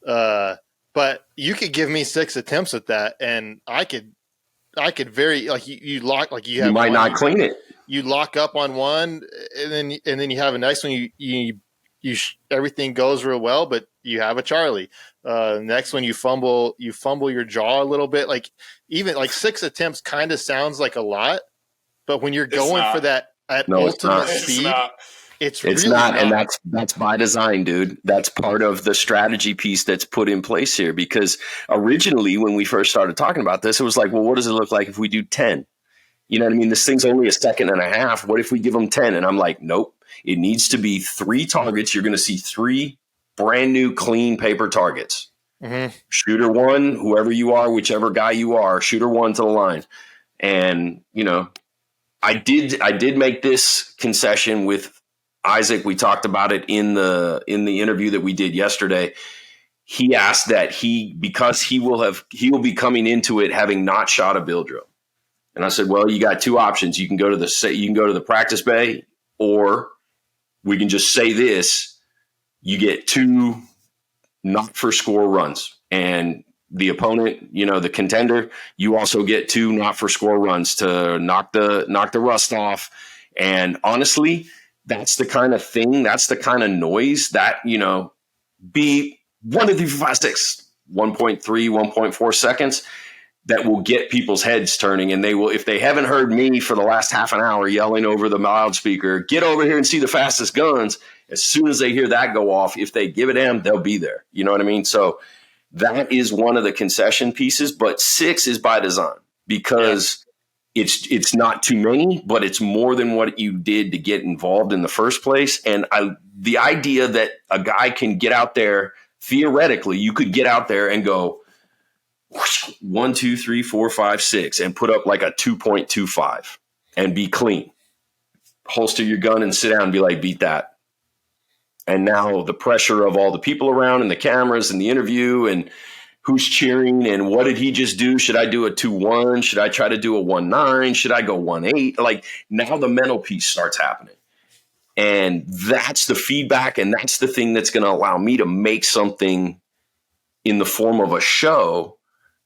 But you could give me 6 attempts at that, and I could very you lock you have. You might not clean it. You lock up on one, and then you have a nice one. You everything goes real well, but you have a Charlie. Next one you fumble your jaw a little bit. Even 6 attempts kind of sounds like a lot. But when you're going for that at No, it's ultimate not. speed. It's really not, and that's by design, dude. That's part of the strategy piece that's put in place here. Because originally, when we first started talking about this, it was like, well, what does it look like if we do 10? You know what I mean? This thing's only a second and a half. What if we give them 10? And I'm like, nope. It needs to be 3 targets. You're going to see 3 brand new, clean paper targets. Mm-hmm. Shooter 1, whoever you are, whichever guy you are, shooter 1 to the line. And I did make this concession with Isaac. We talked about it in the interview that we did yesterday. He asked that because he will be coming into it having not shot a bill drill. And I said, well, you got 2 options. You can go to the practice bay, or we can just say this: you get 2 not for score runs, and the opponent, the contender, you also get 2 not for score runs to knock the rust off. And honestly, that's the kind of thing, that's the kind of noise that, be 1, 2, 3, 4, 5, 6, 1.3, 1.4 seconds that will get people's heads turning. And they will, if they haven't heard me for the last half an hour yelling over the loudspeaker, get over here and see the fastest guns. As soon as they hear that go off, if they give it M, they'll be there. You know what I mean? So that is one of the concession pieces, but 6 is by design because it's not too many, but it's more than what you did to get involved in the first place. And the idea that a guy can get out there, theoretically, you could get out there and go 1, 2, 3, 4, 5, 6, and put up like a 2.25 and be clean. Holster your gun and sit down and be like, beat that. And now the pressure of all the people around and the cameras and the interview and who's cheering and what did he just do? Should I do a 2-1? Should I try to do a 1-9? Should I go 1-8? Like, now the mental piece starts happening. And that's the feedback, and that's the thing that's going to allow me to make something in the form of a show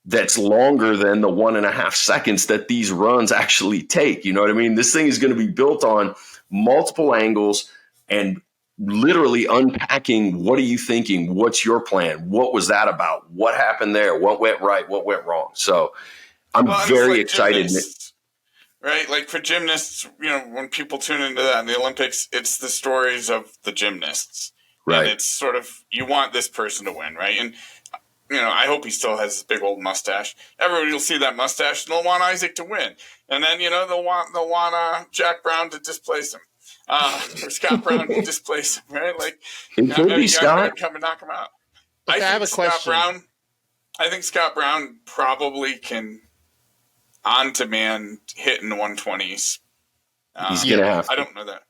that's longer than the 1.5 seconds that these runs actually take. You know what I mean? This thing is going to be built on multiple angles and literally unpacking. What are you thinking? What's your plan? What was that about? What happened there? What went right? What went wrong? So I'm very excited. Right? Like for gymnasts, when people tune into that in the Olympics, it's the stories of the gymnasts. Right. And it's sort of, you want this person to win, right? And, I hope he still has this big old mustache. Everybody will see that mustache and they'll want Isaac to win. And then, they'll want Jack Brown to displace him. Or Scott Brown to displace him, right? Like, it could be Scott. Come and knock him out. Okay, I have a question. I think Scott Brown probably can on-demand hit in the 120s. He's going to have to. I don't know that.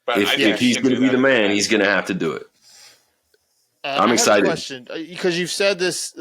But if he's going to be the man, he's going to have to do it. I'm excited. I have a question, because you've said this,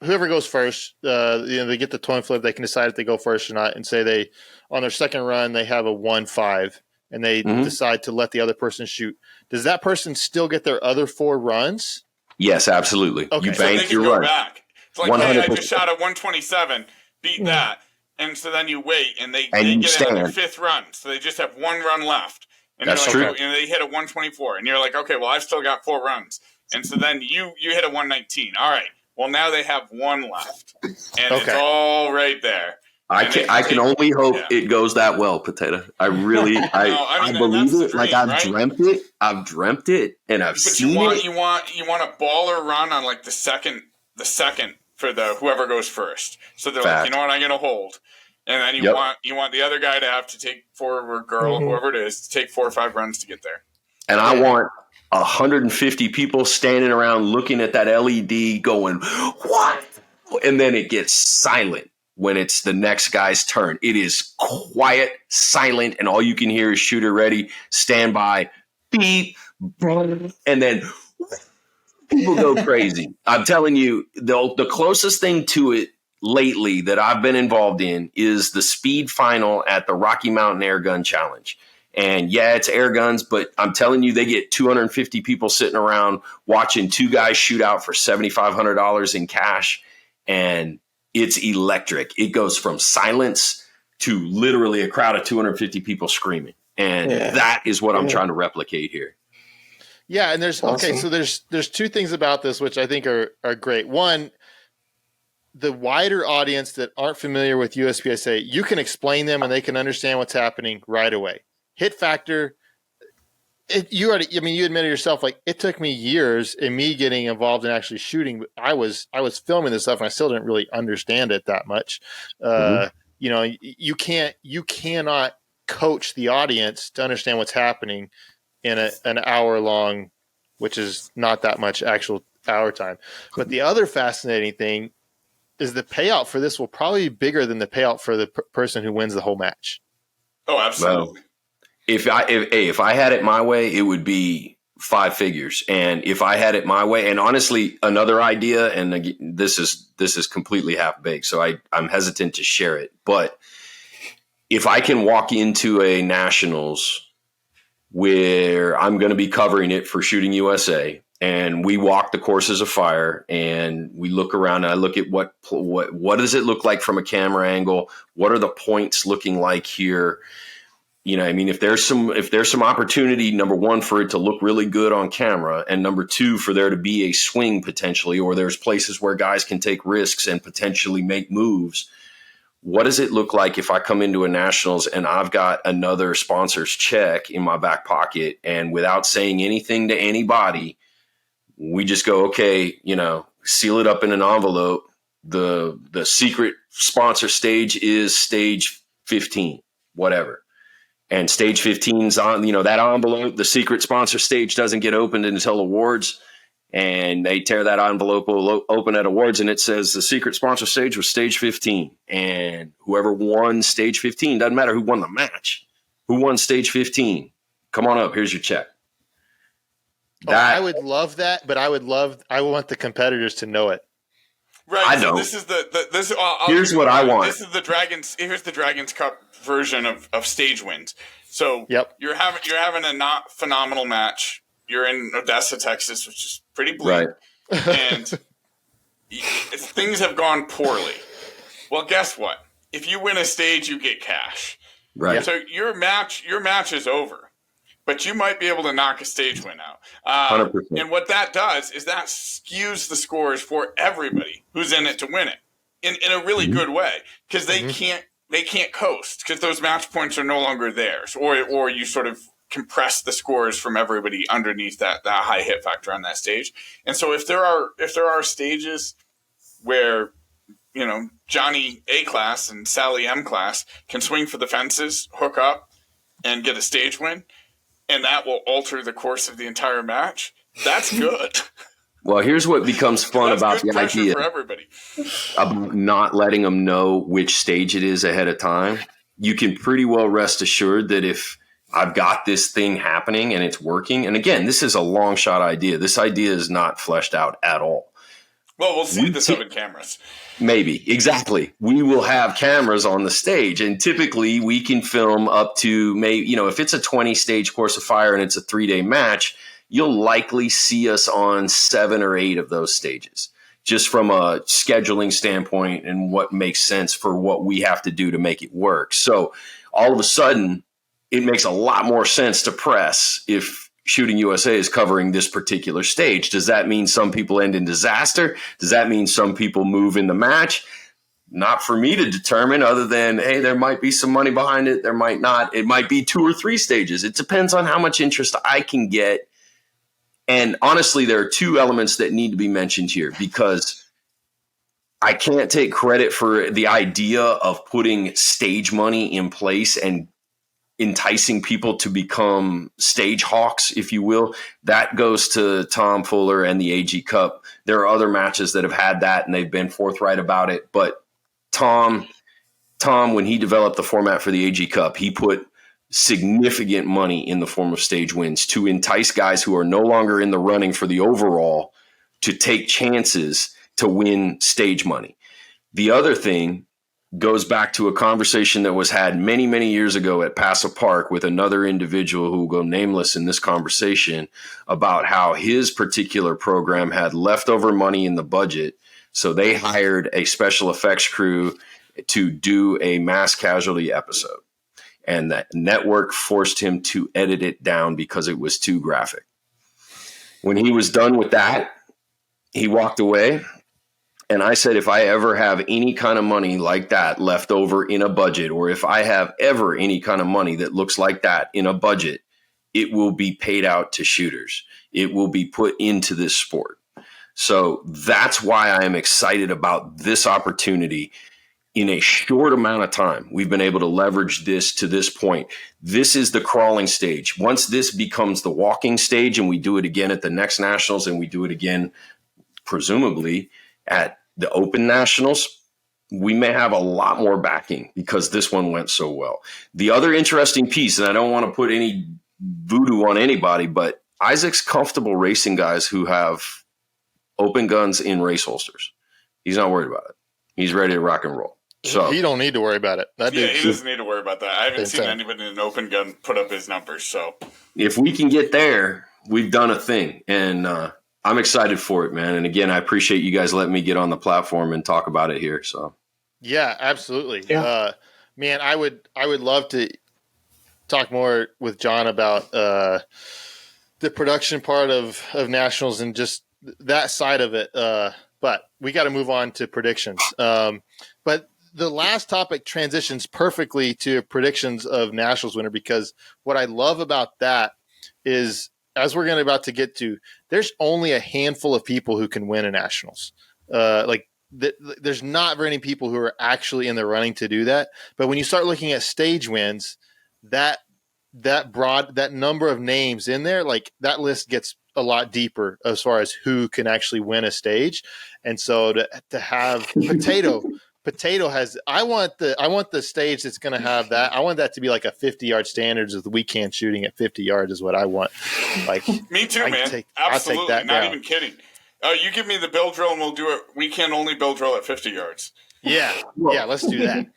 whoever goes first, they get the coin flip, they can decide if they go first or not, and say they, on their second run, they have a 1-5, and they decide to let the other person shoot. Does that person still get their other 4 runs? Yes, absolutely. Okay. You bank your run. Back. It's like, 100%. Hey, I just shot a 127, beat that. And so then you wait, and they get it on their 5th run. So they just have 1 run left. And that's true. And they hit a 124. And you're like, okay, well, I've still got 4 runs. And so then you hit a 119. All right. Well, now they have 1 left. And it's all right there. I can only hope it goes that well, Potato. I really, I believe it. Dream, like I've dreamt it. I've dreamt it, and I've seen it. You want a baller run on like the second for the whoever goes first. So they're like, you know what, I'm gonna hold, and then you want the other guy to have to take 4, or girl, whoever it is, to take 4 or 5 runs to get there. And I want 150 people standing around looking at that LED, going, "What?" And then it gets silent. When it's the next guy's turn, it is quiet, silent, and all you can hear is shooter ready, stand by, beep, and then people go crazy. I'm telling you, the closest thing to it lately that I've been involved in is the speed final at the Rocky Mountain Air Gun Challenge. And yeah, it's air guns, but I'm telling you, they get 250 people sitting around watching 2 guys shoot out for $7,500 in cash, and it's electric. It goes from silence to literally a crowd of 250 people screaming. And that is what I'm trying to replicate here. Yeah. And there's there's 2 things about this, which I think are great. One, the wider audience that aren't familiar with USPSA, you can explain them and they can understand what's happening right away. hit factor. You admitted yourself, like, it took me years in me getting involved in actually shooting. I was filming this stuff and I still didn't really understand it that much. You cannot coach the audience to understand what's happening in an hour long, which is not that much actual hour time. But the other fascinating thing is the payout for this will probably be bigger than the payout for the person who wins the whole match. Oh, absolutely. Well, if I had it my way, it would be 5 figures. And if I had it my way, and honestly, another idea, and this is completely half baked, so I'm hesitant to share it. But if I can walk into a nationals where I'm going to be covering it for Shooting USA, and we walk the courses of fire, and we look around, and I look at what does it look like from a camera angle? What are the points looking like here? If there's some opportunity, number one, for it to look really good on camera, and number two, for there to be a swing potentially, or there's places where guys can take risks and potentially make moves. What does it look like if I come into a nationals and I've got another sponsor's check in my back pocket, and without saying anything to anybody, we just go, okay, seal it up in an envelope. The secret sponsor stage is stage 15, whatever. And stage 15's on, that envelope, the secret sponsor stage doesn't get opened until awards. And they tear that envelope open at awards, and it says the secret sponsor stage was stage 15. And whoever won stage 15, doesn't matter who won the match, who won stage 15, come on up, here's your check. I would love that, but I want the competitors to know it. Right. I so know. This is Here's what I want. This is here's the Dragons Cup version of stage wins. So you're having a not phenomenal match. You're in Odessa, Texas, which is pretty bleak. Right. And things have gone poorly. Well, guess what? If you win a stage, you get cash. Right. So your match is over, but you might be able to knock a stage win out. 100%. And what that does is that skews the scores for everybody who's in it to win it in a really good way, because they can't coast, because those match points are no longer theirs, or you sort of compress the scores from everybody underneath that high hit factor on that stage. And so if there are stages where Johnny A class and Sally M class can swing for the fences, hook up, and get a stage win, and that will alter the course of the entire match, that's good. Well, here's what becomes fun about the idea for everybody about not letting them know which stage it is ahead of time. You can pretty well rest assured that if I've got this thing happening and it's working, and again, this is a long shot idea. This idea is not fleshed out at all. Well, we'll see the 7 cameras. Maybe. Exactly. We will have cameras on the stage, and typically we can film up to maybe, if it's a 20 stage course of fire and it's a 3-day match, you'll likely see us on 7 or 8 of those stages, just from a scheduling standpoint and what makes sense for what we have to do to make it work. So all of a sudden, it makes a lot more sense to press if Shooting USA is covering this particular stage. Does that mean some people end in disaster? Does that mean some people move in the match? Not for me to determine, other than, hey, there might be some money behind it. There might not. It might be 2 or 3 stages. It depends on how much interest I can get. And honestly, there are 2 elements that need to be mentioned here, because I can't take credit for the idea of putting stage money in place and enticing people to become stage hawks, if you will. That goes to Tom Fuller and the AG Cup. There are other matches that have had that, and they've been forthright about it. But Tom, when he developed the format for the AG Cup, he put significant money in the form of stage wins to entice guys who are no longer in the running for the overall to take chances to win stage money. The other thing goes back to a conversation that was had many, many years ago at Paso Park with another individual who will go nameless in this conversation, about how his particular program had leftover money in the budget. So they hired a special effects crew to do a mass casualty episode. And that network forced him to edit it down because it was too graphic. When he was done with that, he walked away. And I said, if I ever have any kind of money like that left over in a budget, or if I have ever any kind of money that looks like that in a budget, it will be paid out to shooters. It will be put into this sport. So that's why I am excited about this opportunity. In a short amount of time, we've been able to leverage this to this point. This is the crawling stage. Once this becomes the walking stage, and we do it again at the next nationals, and we do it again, presumably, at the Open Nationals, we may have a lot more backing because this one went so well. The other interesting piece, and I don't want to put any voodoo on anybody, but Isaac's comfortable racing guys who have open guns in race holsters. He's not worried about it. He's ready to rock and roll. So he don't need to worry about it. He doesn't need to worry about that. I haven't seen anybody in an open gun put up his numbers. So if we can get there, we've done a thing. And I'm excited for it, man. And again, I appreciate you guys letting me get on the platform and talk about it here. So yeah, absolutely. Yeah. Man, I would love to talk more with John about the production part of nationals and just that side of it. But we got to move on to predictions. But the last topic transitions perfectly to predictions of nationals winner, because what I love about that is, as we're about to get to, there's only a handful of people who can win a nationals. There's not very many people who are actually in the running to do that. But when you start looking at stage wins, that number of names in there, like that list gets a lot deeper as far as who can actually win a stage. And so to have Potato has, I want the stage that's going to have that. I want that to be like a 50-yard standards of the weekend shooting at 50 yards is what I want. Like me too, man. Absolutely. I'll take that Not even kidding. You give me the bill drill and we'll do it. Weekend only bill drill at 50 yards. Yeah. Yeah. Let's do that.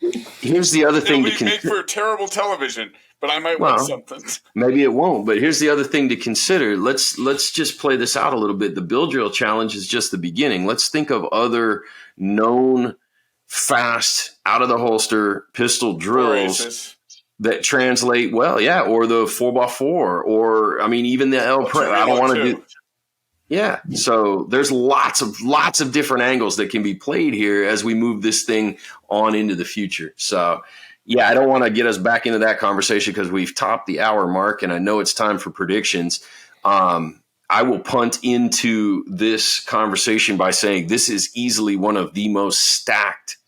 Here's the other thing to make for terrible television, but I might win something. Maybe it won't, but here's the other thing to consider. Let's just play this out a little bit. The bill drill challenge is just the beginning. Let's think of other known fast out of the holster pistol drills that translate well. Yeah. Or the 4x4 or, I mean, even the L Prep. I don't want to do. Yeah. So there's lots of different angles that can be played here as we move this thing on into the future. So yeah, I don't want to get us back into that conversation because we've topped the hour mark and I know it's time for predictions. I will punt into this conversation by saying this is easily one of the most stacked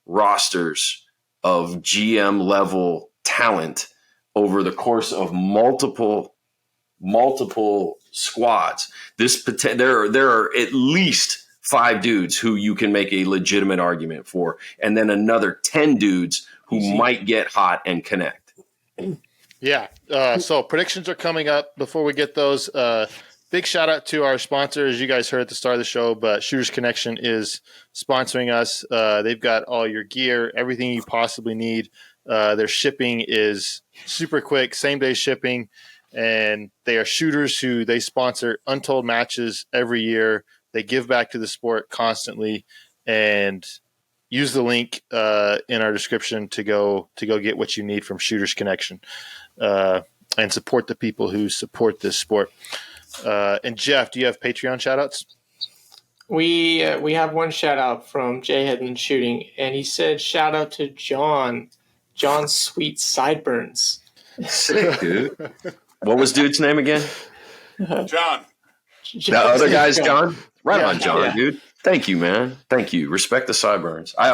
rosters of GM level talent over the course of multiple squads. There are at least 5 dudes who you can make a legitimate argument for, and then another 10 dudes who might get hot and connect. Yeah. So predictions are coming up. Before we get those, big shout out to our sponsor, as you guys heard at the start of the show, but Shooters Connection is sponsoring us. They've got all your gear, everything you possibly need. Their shipping is super quick, same day shipping. And they are shooters who they sponsor untold matches every year. They give back to the sport constantly, and use the link in our description to go get what you need from Shooters Connection and support the people who support this sport. And Jeff, do you have Patreon shout outs? We have one shout out from Jay Headland Shooting, and he said shout out to John's sweet sideburns. Sick, dude. What was dude's name again? John. The other guy's John? Right on, John, dude. Thank you, man. Thank you. Respect the sideburns. I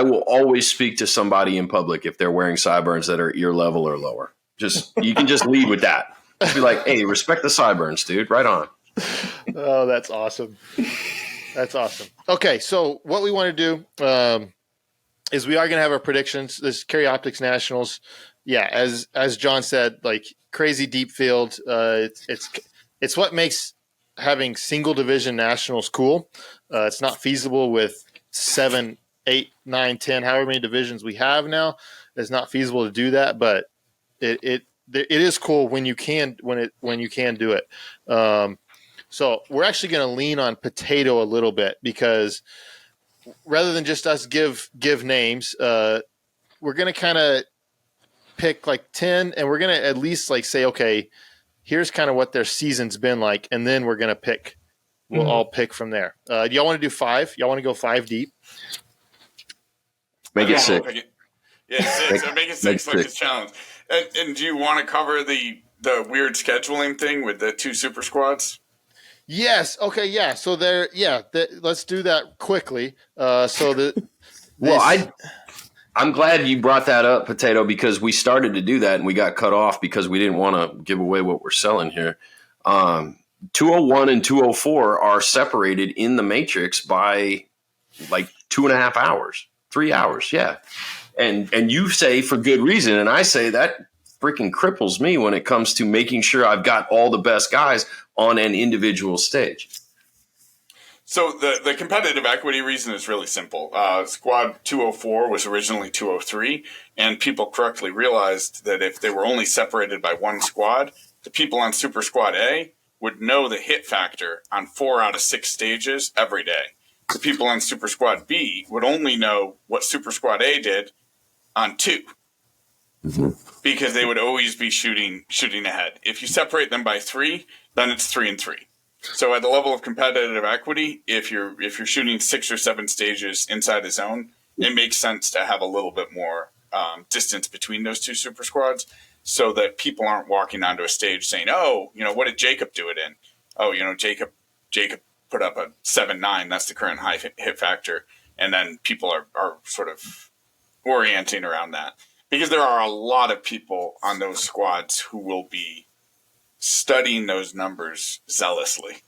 will always speak to somebody in public if they're wearing sideburns that are ear level or lower. You can just lead with that. Just be like, hey, respect the sideburns, dude. Right on. Oh, that's awesome. That's awesome. Okay, so what we want to do is we are going to have our predictions. This Carry Optics Nationals. Yeah, as John said, like crazy deep field. It's what makes having single division nationals cool. It's not feasible with 7, 8, 9, 10, however many divisions we have now. It's not feasible to do that, but it is cool when you can do it. So we're actually going to lean on Potato a little bit because rather than just us give names, we're going to kind of pick like 10, and we're going to at least like say, okay, here's kind of what their season's been like, and then we're going to pick we'll all pick from there. Do y'all want to do 5? Y'all want to go 5 deep? Make it 6. Yeah, 6. Make it 6 like it's challenge. And do you want to cover the weird scheduling thing with the 2 super squads? Yes. Okay. Yeah. So let's do that quickly. I'm glad you brought that up, Potato, because we started to do that and we got cut off because we didn't want to give away what we're selling here. 201 and 204 are separated in the matrix by like 2.5 hours, 3 hours. Yeah. And you say for good reason. And I say that freaking cripples me when it comes to making sure I've got all the best guys on an individual stage. So the competitive equity reason is really simple. Squad 204 was originally 203, and people correctly realized that if they were only separated by one squad, the people on Super Squad A would know the hit factor on 4 out of 6 stages every day. The people on Super Squad B would only know what Super Squad A did on 2. Mm-hmm. Because they would always be shooting ahead. If you separate them by 3, then it's 3 and 3. So at the level of competitive equity, if you're shooting 6 or 7 stages inside a zone, it makes sense to have a little bit more distance between those 2 super squads, so that people aren't walking onto a stage saying, "Oh, what did Jacob do it in? Oh, Jacob put up a 7-9. That's the current high hit factor," and then people are sort of orienting around that. Because there are a lot of people on those squads who will be studying those numbers zealously.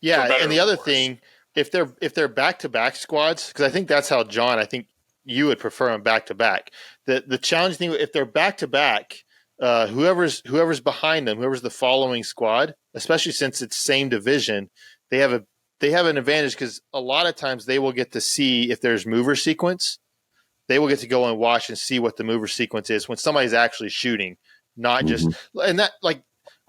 Yeah, and the other thing, if they're back-to-back squads, because I think that's how John, I think you would prefer them back-to-back. The challenging thing, if they're back-to-back, whoever's behind them, whoever's the following squad, especially since it's same division, they have an advantage because a lot of times they will get to see if there's mover sequence. They will get to go and watch and see what the mover sequence is when somebody's actually shooting, not just and that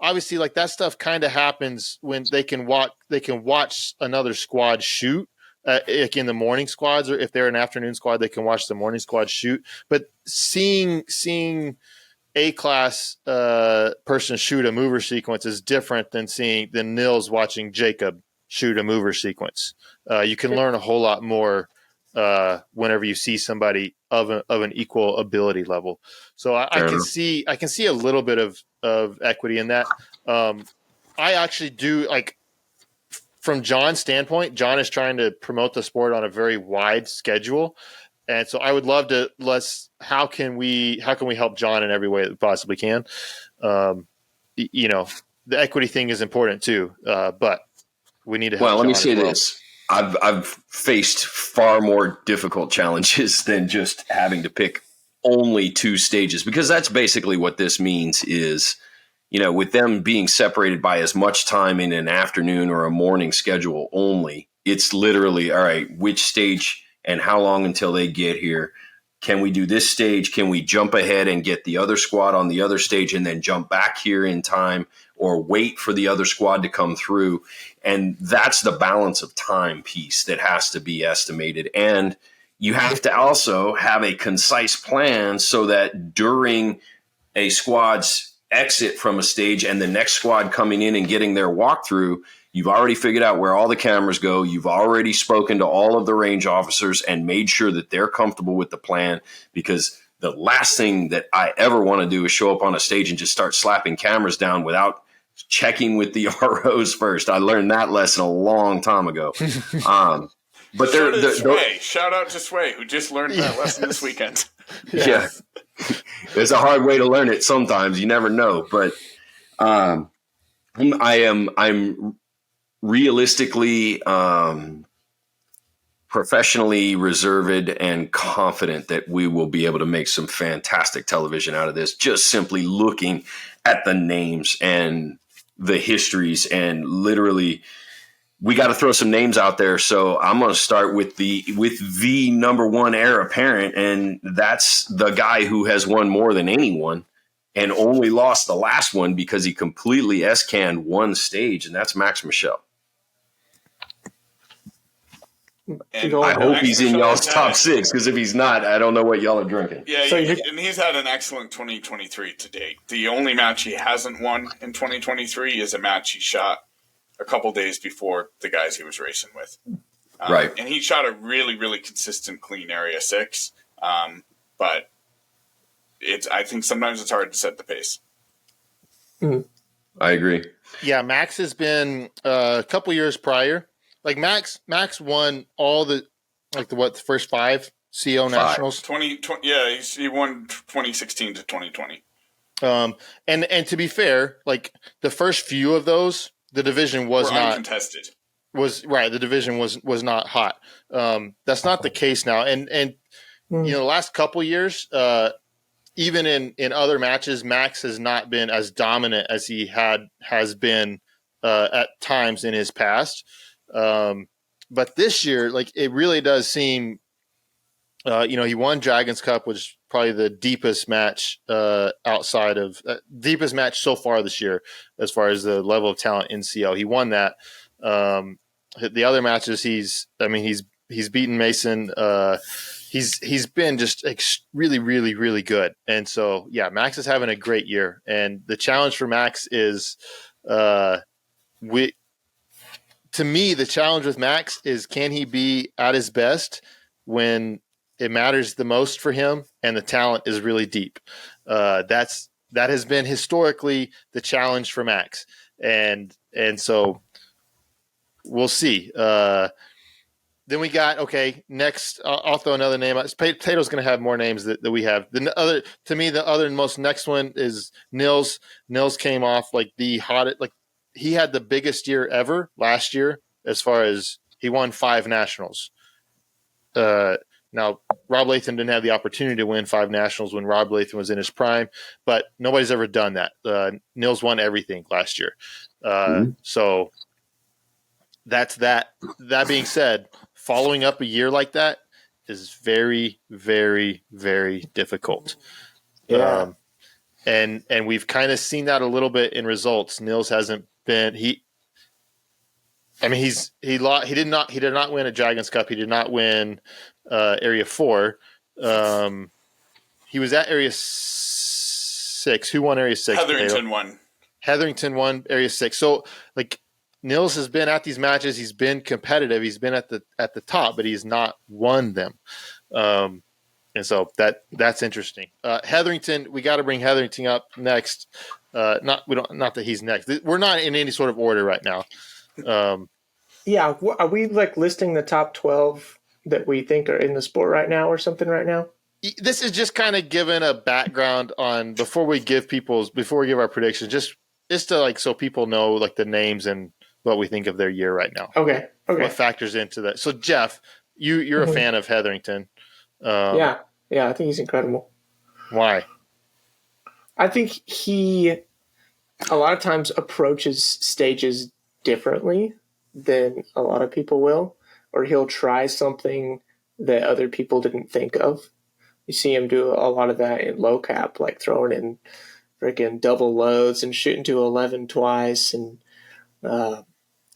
obviously that stuff kind of happens when they can watch another squad shoot like in the morning squads, or if they're an afternoon squad, they can watch the morning squad shoot. But seeing a class person shoot a mover sequence is different than Nils watching Jacob shoot a mover sequence. You can learn a whole lot more whenever you see somebody of an equal ability level. So I can see a little bit of equity in that. I actually do, from John's standpoint, John is trying to promote the sport on a very wide schedule. And so I would love to how can we help John in every way that we possibly can? The equity thing is important too, but we need to help John. Let me say this. I've faced far more difficult challenges than just having to pick only 2 stages, because that's basically what this means is, with them being separated by as much time in an afternoon or a morning schedule only, it's literally, all right, which stage and how long until they get here? Can we do this stage? Can we jump ahead and get the other squad on the other stage and then jump back here in time, or wait for the other squad to come through? And that's the balance of time piece that has to be estimated. And you have to also have a concise plan so that during a squad's exit from a stage and the next squad coming in and getting their walkthrough, you've already figured out where all the cameras go. You've already spoken to all of the range officers and made sure that they're comfortable with the plan, because the last thing that I ever want to do is show up on a stage and just start slapping cameras down without checking with the ROs first. I learned that lesson a long time ago. But shout out to Sway, who just learned that lesson this weekend. Yeah. It's a hard way to learn it sometimes. You never know. But I'm realistically, professionally reserved and confident that we will be able to make some fantastic television out of this, just simply looking at the names and the histories. And literally, we got to throw some names out there. So I'm going to start with the number one heir apparent, and that's the guy who has won more than anyone and only lost the last one because he completely S-canned one stage, and that's Max Michel. And I hope he's in y'all's top 6, because if he's not, I don't know what y'all are drinking. Yeah, and he's had an excellent 2023 to date. The only match he hasn't won in 2023 is a match he shot a couple days before the guys he was racing with. Right. And he shot a really, really consistent, clean Area 6. But I think sometimes it's hard to set the pace. I agree. Yeah, Max has been a couple years prior. Like Max won all the first 5 CO nationals. 20, yeah, he won 2016 to 2020. And to be fair, like the first few of those, the division was not uncontested. The division was not hot. That's not the case now. And the last couple years, even in other matches, Max has not been as dominant as he has been at times in his past. But this year, like it really does seem, he won Dragons Cup, which is probably the deepest match deepest match so far this year, as far as the level of talent in CO. He won that. The other matches, he's beaten Mason. He's been just really, really, really good. And so, yeah, Max is having a great year. And the challenge for Max is, to me, the challenge with Max is, can he be at his best when it matters the most for him and the talent is really deep? That has been historically the challenge for Max. And so we'll see. Then we got, next, I'll throw another name out. Potato's going to have more names that we have. The other most next one is Nils. Nils came off like the hottest, like he had the biggest year ever last year, as far as he won 5 nationals. Now, Rob Latham didn't have the opportunity to win 5 nationals when Rob Latham was in his prime, but nobody's ever done that. Nils won everything last year. So that's that. That being said, following up a year like that is very, very, very difficult. Yeah. And we've kind of seen that a little bit in results. Nils hasn't been he did not win a Dragons Cup. He did not win Area 4. He was at Area 6. Who won Area 6? Hetherington won Area 6. So like Nils has been at these matches. He's been competitive. He's been at the top, but he's not won them. And so that's interesting. Hetherington, we got to bring Hetherington up next. Not that he's next. We're not in any sort of order right now. Yeah, are we like listing the top 12 that we think are in the sport right now or something right now? This is just kind of giving a background on before we give our predictions, just to like so people know like the names and what we think of their year right now. Okay. What factors into that? So Jeff, you're a fan of Hetherington. Yeah, I think he's incredible. Why? I think he a lot of times approaches stages differently than a lot of people will, or he'll try something that other people didn't think of. You see him do a lot of that in low cap, like throwing in freaking double loads and shooting to 11 twice and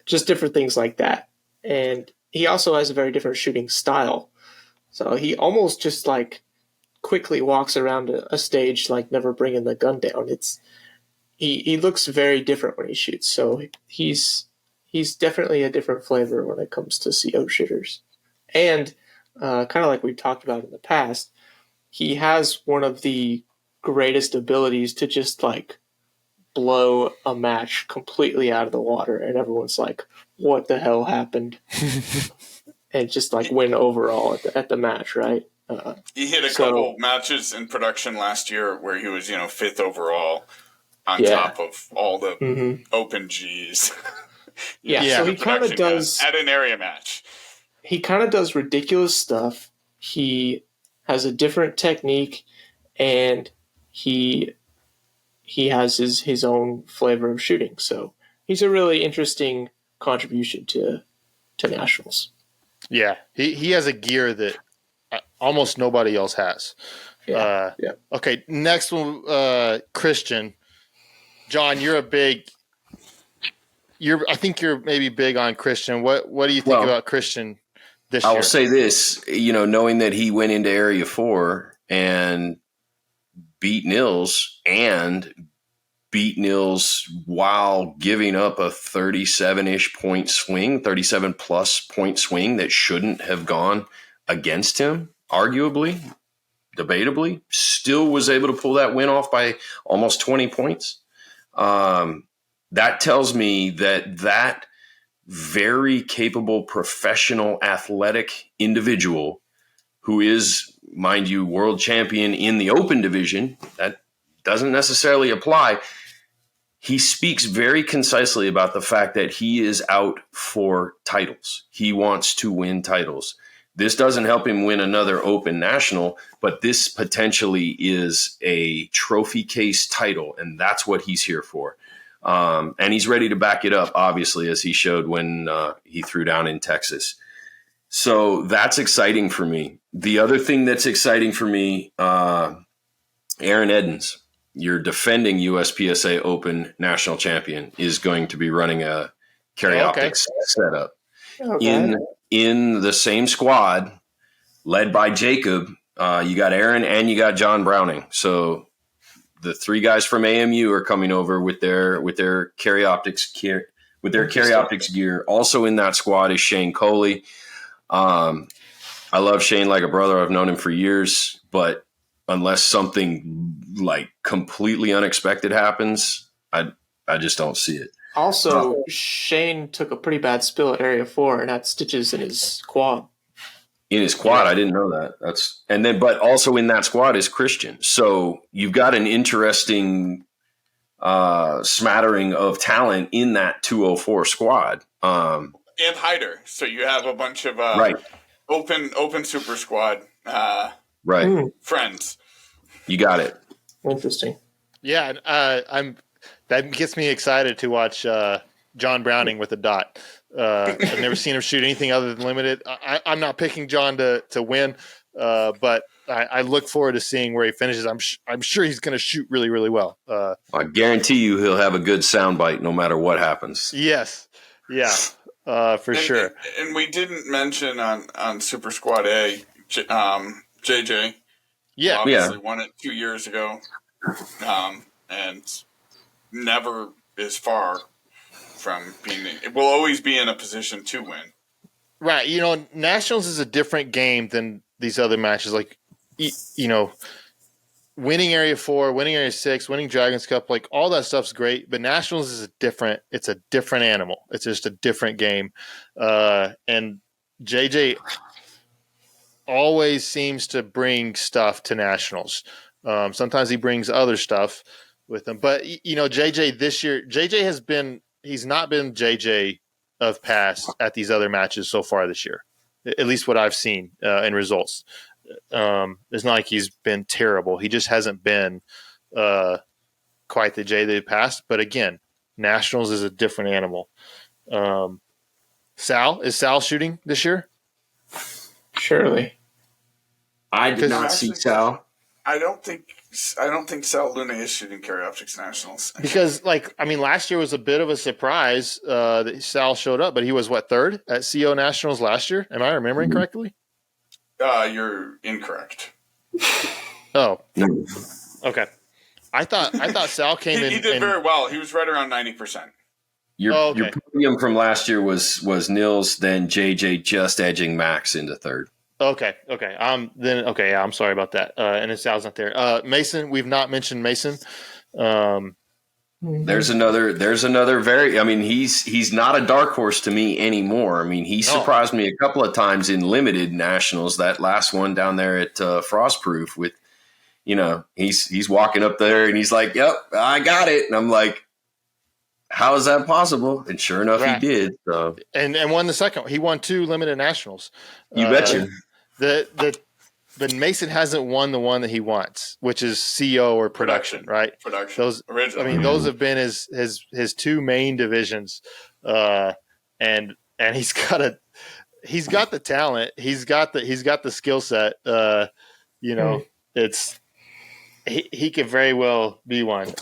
just different things like that. And he also has a very different shooting style. So he almost just like quickly walks around a stage, like never bringing the gun down. He looks very different when he shoots. So he's definitely a different flavor when it comes to CO shooters. And kind of like we've talked about in the past, he has one of the greatest abilities to just like blow a match completely out of the water. And everyone's like, what the hell happened? And just like win overall at the match, right? He hit a couple matches in production last year where he was, 5th overall on top of all the open Gs. So he kind of does at an area match. He kind of does ridiculous stuff. He has a different technique, and he has his own flavor of shooting. So he's a really interesting contribution to nationals. Yeah, he has a gear that almost nobody else has. Okay, next one, Christian. John, I think you're maybe big on Christian. What do you think about Christian this year? I will say this, knowing that he went into Area 4 and beat Nils and beat Nils while giving up a 37-ish point swing, 37 plus point swing that shouldn't have gone against him, arguably, debatably, still was able to pull that win off by almost 20 points. That tells me that very capable professional athletic individual who is, mind you, world champion in the open division, that doesn't necessarily apply. He speaks very concisely about the fact that he is out for titles. He wants to win titles. This doesn't help him win another open national, but this potentially is a trophy case title, and that's what he's here for. And he's ready to back it up, obviously, as he showed when he threw down in Texas. So that's exciting for me. The other thing that's exciting for me, Aaron Edens, your defending USPSA Open national champion, is going to be running a Karyoptics setup in the same squad, led by Jacob. You got Aaron and you got John Browning. So the three guys from AMU are coming over with their Karyoptics gear. Also in that squad is Shane Coley. I love Shane like a brother. I've known him for years, but unless something like completely unexpected happens, I just don't see it. Also, Shane took a pretty bad spill at Area 4 and had stitches in his quad. In his quad, I didn't know that. But also in that squad is Christian. So you've got an interesting smattering of talent in that 204 squad. And Hyder. So you have a bunch of open super squad friends. You got it. Interesting. Yeah, that gets me excited to watch John Browning with a dot. I've never seen him shoot anything other than limited. I'm not picking John to win, but I look forward to seeing where he finishes. I'm sure he's going to shoot really, really well. I guarantee you he'll have a good soundbite no matter what happens. Yes. Yeah, for sure. And we didn't mention on Super Squad A, JJ. Yeah. Obviously won it 2 years ago. And never is far from being. It will always be in a position to win. Right. Nationals is a different game than these other matches. Like, winning Area 4, winning Area 6, winning Dragons Cup, like all that stuff's great. But Nationals is it's a different animal. It's just a different game. And JJ always seems to bring stuff to Nationals. Sometimes he brings other stuff with him. But, JJ this year, he's not been JJ of past at these other matches so far this year, at least what I've seen in results. It's not like he's been terrible. He just hasn't been quite the JJ past. But again, Nationals is a different animal. Is Sal shooting this year? Surely. I did not see Sal. I don't think Sal Luna is shooting Karyoptics Nationals. Because, last year was a bit of a surprise that Sal showed up, but he was, third at CO Nationals last year? Am I remembering correctly? You're incorrect. Oh. Okay. I thought Sal came in. He did very well. He was right around 90%. Your podium from last year was Nils, then JJ just edging Max into third. Okay. I'm sorry about that. And then Sal's not there. Mason, we've not mentioned Mason. There's another he's not a dark horse to me anymore. He surprised me a couple of times in limited nationals. That last one down there at Frostproof with, he's walking up there and he's like, "Yep, I got it." And I'm like, how is that possible? And sure enough, He did. So. And won the second. He won 2 limited nationals. You betcha. But Mason hasn't won the one that he wants, which is CO or production, right? Production. Those have been his 2 main divisions, and he's got the talent, he's got the skill set. He could very well be one.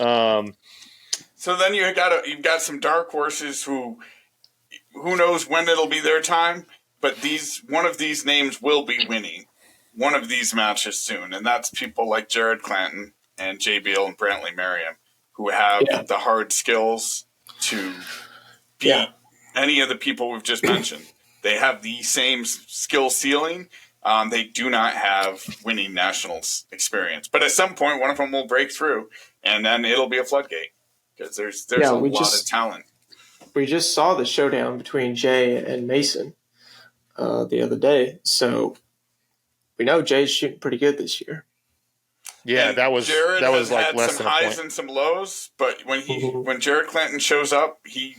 So then you've got some dark horses who knows when it'll be their time, but one of these names will be winning one of these matches soon, and that's people like Jared Clanton and Jay Beal and Brantley Merriam. who have the hard skills to beat any of the people we've just mentioned. They have the same skill ceiling. They do not have winning nationals experience. But at some point, one of them will break through, and then it'll be a floodgate because there's a lot of talent. We just saw the showdown between Jay and Mason the other day, so we know Jay's shooting pretty good this year. Yeah, and that was like had less some than a highs point. and some lows, but when Jared Clinton shows up, he's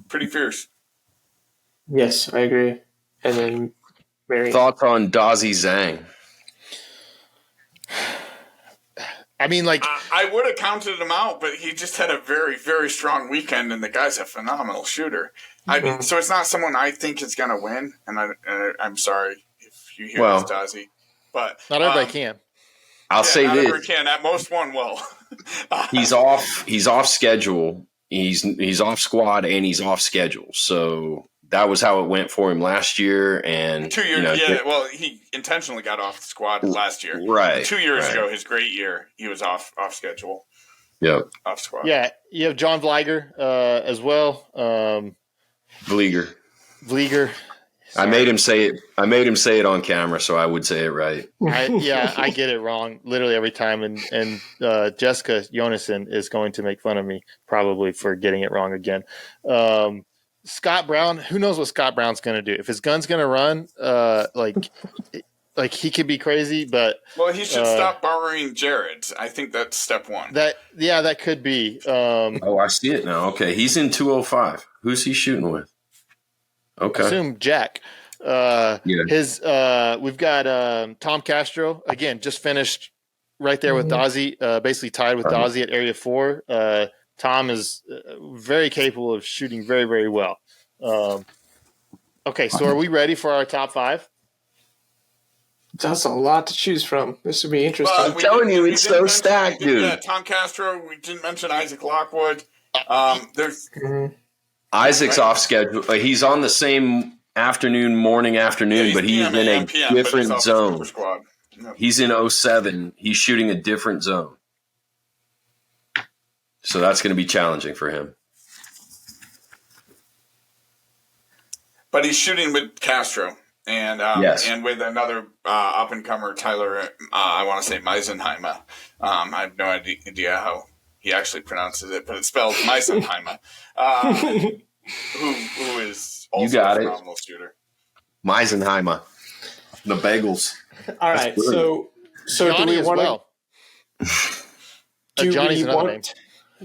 pretty fierce. Yes, I agree. And then Mary. Thoughts on Dazzy Zhang? I mean, like I would have counted him out, but he just had a very, very strong weekend, and the guy's a phenomenal shooter. I mean, so it's not someone I think is going to win, and I'm sorry if you hear this, Dazzy, but not everybody can. I'll say not this: everybody can. At most, one will. He's off schedule. He's off squad and he's off schedule. So that was how it went for him last year. And 2 years, well, he intentionally got off the squad last year. Right. 2 years ago, his great year, he was off schedule. Yep. Off squad. Yeah, you have John Vliger as well. Vlieger. Sorry. I made him say it on camera, so I would say it right. I get it wrong literally every time, and Jessica Jonassen is going to make fun of me probably for getting it wrong again. Scott Brown, who knows what Scott Brown's going to do? If his gun's going to run, like he could be crazy, but he should stop borrowing Jared's. I think that's step one. That could be. I see it now. Okay, he's in 205. Who's he shooting with? Okay. I assume Jack. We've got Tom Castro again, just finished right there with Dazzy, basically tied with Dazzy at Area 4. Tom is very capable of shooting very, very well. Okay, so are we ready for our top 5? That's a lot to choose from. This would be interesting. I'm telling you, it's so stacked, dude. Yeah, Tom Castro. We didn't mention Isaac Lockwood. There's. Isaac's off schedule. He's on the same morning, but he's in a different zone. He's in 07. He's shooting a different zone. So that's going to be challenging for him. But he's shooting with Castro and with another up-and-comer, Tyler, I want to say Meisenheimer. I have no idea how he actually pronounces it, but it's spelled Meisenheimer. Who is also a phenomenal shooter. Meisenheimer. The bagels. All right, so Johnny do we want to Johnny's another name.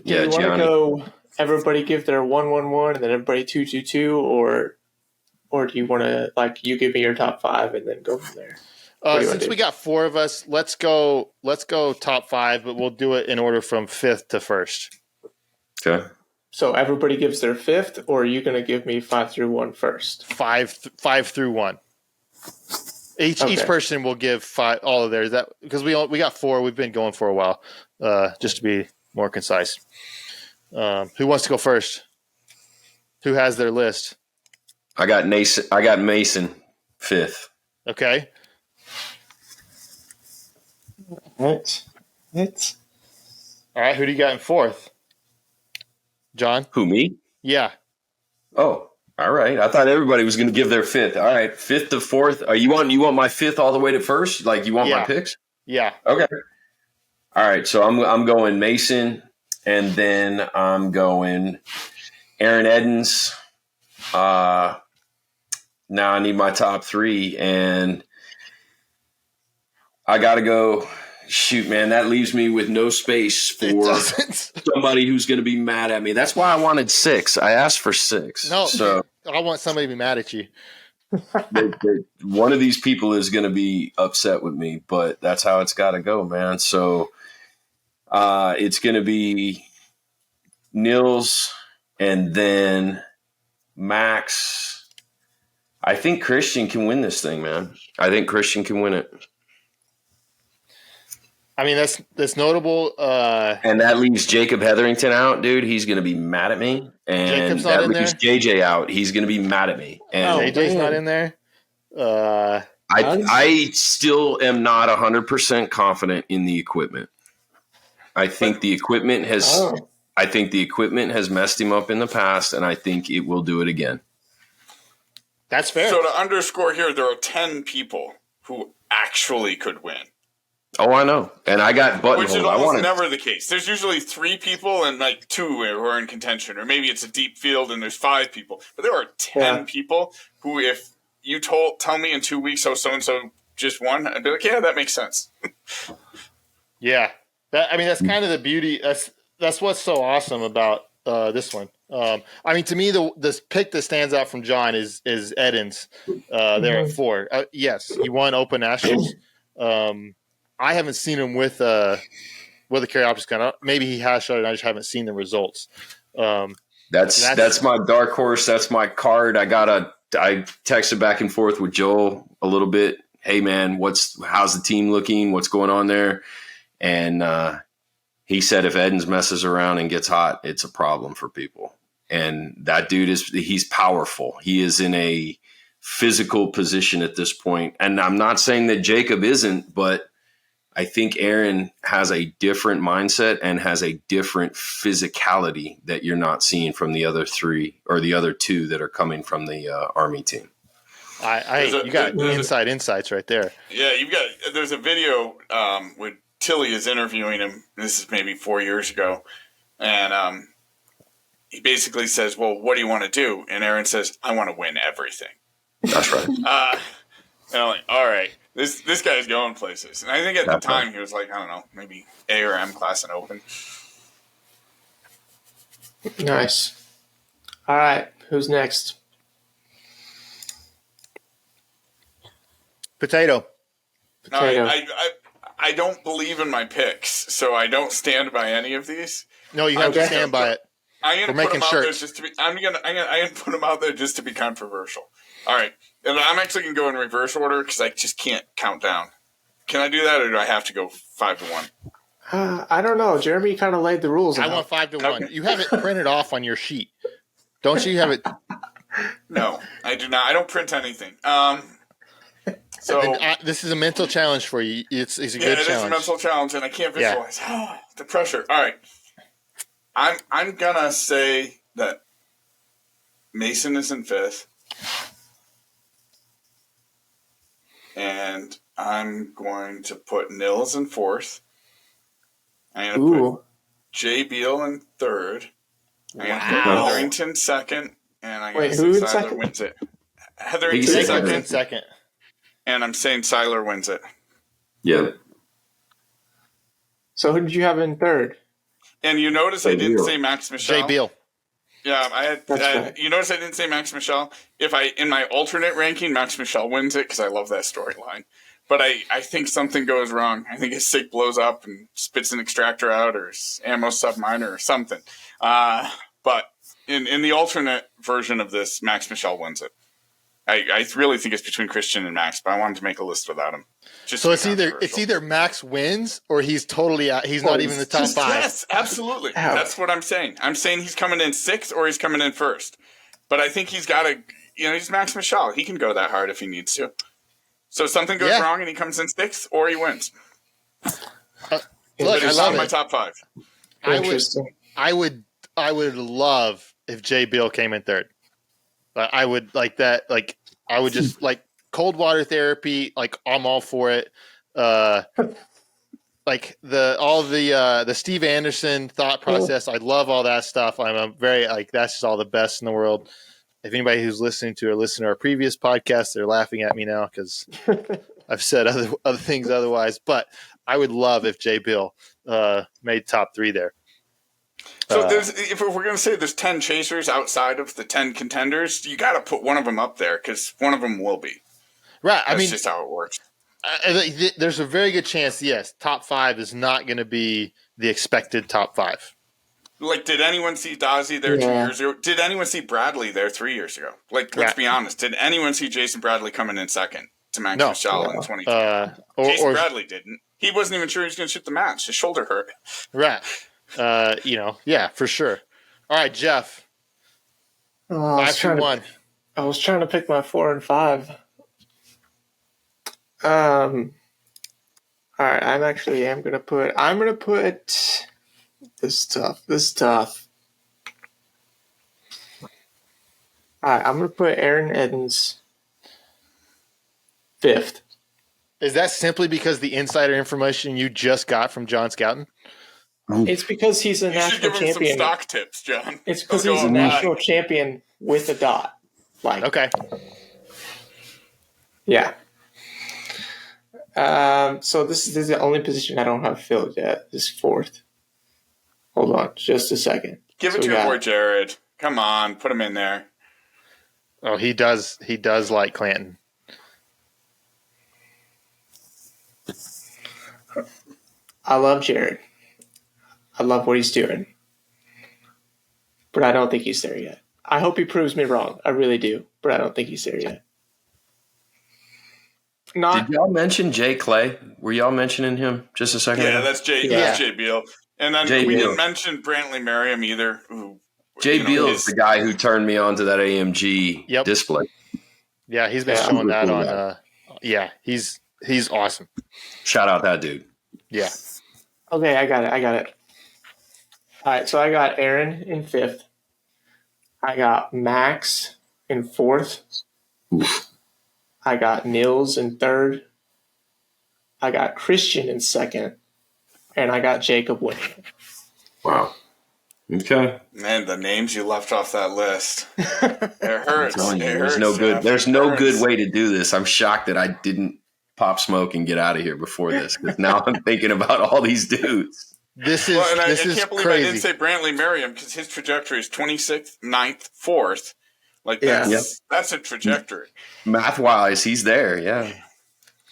Do we want to go everybody give their 1-1-1 and then everybody 2-2-2, or do you want to you give me your top 5 and then go from there? Since we got 4 of us, let's go top 5, but we'll do it in order from 5th to 1st. Okay. So everybody gives their 5th, or are you going to give me 5 through 1 first? 5 through 1. Each person will give 5 all of theirs. That because we got 4. We've been going for a while, just to be more concise. Who wants to go first? Who has their list? I got Mason 5th. Okay. All right. Who do you got in 4th? John? Who, me? Yeah. Oh, all right. I thought everybody was going to give their 5th. All right, 5th to 4th. You want my 5th all the way to 1st? Like you want my picks? Yeah. Okay. All right. So I'm going Mason, and then I'm going Aaron Edens. Now I need my top 3, and I got to go. Shoot, man, that leaves me with no space for somebody who's going to be mad at me. That's why I wanted 6. I asked for 6. No, so I want somebody to be mad at you. One of these people is going to be upset with me, but that's how it's got to go, man. So it's going to be Nils and then Max. I think Christian can win this thing, man. I think Christian can win it. I mean, that's notable. And that leaves Jacob Hetherington out, dude. He's going to be mad at me. And Jacob's not that in leaves there? JJ out. He's going to be mad at me. And JJ's not in there? I still am not 100% confident in the equipment. I think the equipment has. Oh. I think the equipment has messed him up in the past, and I think it will do it again. That's fair. So to underscore here, there are 10 people who actually could win. Oh, I know. And I got buttonholed. Which is almost never the case. There's usually 3 people and like 2 who are in contention. Or maybe it's a deep field and there's 5 people. But there are 10 people who, if you tell me in 2 weeks, oh, so-and-so just won, I'd be like, yeah, that makes sense. Yeah. That's kind of the beauty. That's what's so awesome about this one. To me, the pick that stands out from John is Eden's there at 4. Yes, he won Open Nationals. I haven't seen him with a Carioptics gun. Maybe he has shot it. I just haven't seen the results. That's my dark horse. That's my card. I texted back and forth with Joel a little bit. Hey man, how's the team looking? What's going on there? And he said if Edens messes around and gets hot, it's a problem for people. And that dude he's powerful. He is in a physical position at this point. And I'm not saying that Jacob isn't, but I think Aaron has a different mindset and has a different physicality that you're not seeing from the other 3 or the other 2 that are coming from the Army team. You got inside insights right there. Yeah, there's a video with Tilly is interviewing him. This is maybe 4 years ago. And he basically says, well, what do you want to do? And Aaron says, I want to win everything. That's right. And I'm like, all right, this guy's going places. And I think at the time he was like, I don't know, maybe A or M class in Open. Nice. All right, who's next? Potato. No, I don't believe in my picks, so I don't stand by any of these. No, you have to stand by it. I'm gonna put them out there just to be. I'm gonna put them out there just to be controversial. All right, and I'm actually gonna go in reverse order because I just can't count down. Can I do that, or do I have to go 5-1? I don't know. Jeremy kind of laid the rules out. I want 5-1. Okay. You have it printed off on your sheet, don't you? Have it? No, I do not. I don't print anything. So this is a mental challenge for you. It's a good challenge. It is a mental challenge, and I can't visualize the pressure. All right, I'm gonna say that Mason is in 5th, and I'm going to put Nils in 4th. I'm gonna put Jay Beal in 3rd. I'm gonna put Hetherington 2nd, and I'm gonna say Seiler wins it. Hetherington 2nd. And I'm saying Seiler wins it. Yeah. So who did you have in 3rd? And you notice I didn't say Max Michel. Jay Beal. Yeah, I had. Right. You notice I didn't say Max Michel. In my alternate ranking, Max Michel wins it because I love that storyline. But I think something goes wrong. I think his SIG blows up and spits an extractor out, or his ammo subminer, or something. But in the alternate version of this, Max Michel wins it. I really think it's between Christian and Max, but I wanted to make a list without him. So it's either Max wins or he's totally out. He's not even in the top 5. Yes, absolutely. Ow. That's what I'm saying. I'm saying he's coming in 6th or he's coming in 1st. But I think he's got he's Max Michel. He can go that hard if he needs to. So something goes wrong and he comes in 6th or he wins. Look, I love my top 5. I would love if Jay Beal came in 3rd. I would like that. Like I would just like cold water therapy. Like I'm all for it. Like the Steve Anderson thought process. I love all that stuff. I'm very that's just all the best in the world. If anybody who's listening to our previous podcast, they're laughing at me now because I've said other things otherwise. But I would love if Jay Bill made top 3 there. So if we're going to say there's 10 chasers outside of the 10 contenders, you got to put one of them up there because one of them will be. Right. That's just how it works. There's a very good chance, yes, top 5 is not going to be the expected top 5. Like, did anyone see Dazzy there 2 years ago? Did anyone see Bradley there 3 years ago? Like, let's be honest. Did anyone see Jason Bradley coming in 2nd to Max Michel in 2020? Jason Bradley didn't. He wasn't even sure he was going to shoot the match. His shoulder hurt. Right. For sure. All right, Jeff. 5-1. I was trying to pick my 4 and 5. All right, I'm gonna put this tough. All right, I'm gonna put Aaron Edens 5th. Is that simply because the insider information you just got from John Scouten? It's because he's a You should national give him some champion. stock tips, John. It's because He'll he's go a online. national champion with a dot. Like, Okay. yeah. So this is the only position I don't have filled yet. This 4th. Hold on, just a second. Give it to your boy Jared. Come on, put him in there. Oh, he does like Clanton. I love Jared. I love what he's doing. But I don't think he's there yet. I hope he proves me wrong. I really do. But I don't think he's there yet. Did y'all mention Jay Clay? Were y'all mentioning him just a second ago? That's Jay. Yeah. That's Jay Beal. And then we didn't mention Brantley Merriam either. Jay Beal is the guy who turned me on to that AMG display. Yeah, he's been showing that on. He's awesome. Shout out that dude. Yeah. Okay, I got it. All right, so I got Aaron in 5th. I got Max in 4th. Oof. I got Nils in 3rd. I got Christian in 2nd. And I got Jacob winning. Wow. Okay. Man, the names you left off that list. It hurts. There's no good way to do this. I'm shocked that I didn't pop smoke and get out of here before this, because now I'm thinking about all these dudes. This is I can't believe crazy. I didn't say Brantley Merriam, because his trajectory is 26th, 9th, 4th. Like that's a trajectory. Math wise, he's there. Yeah.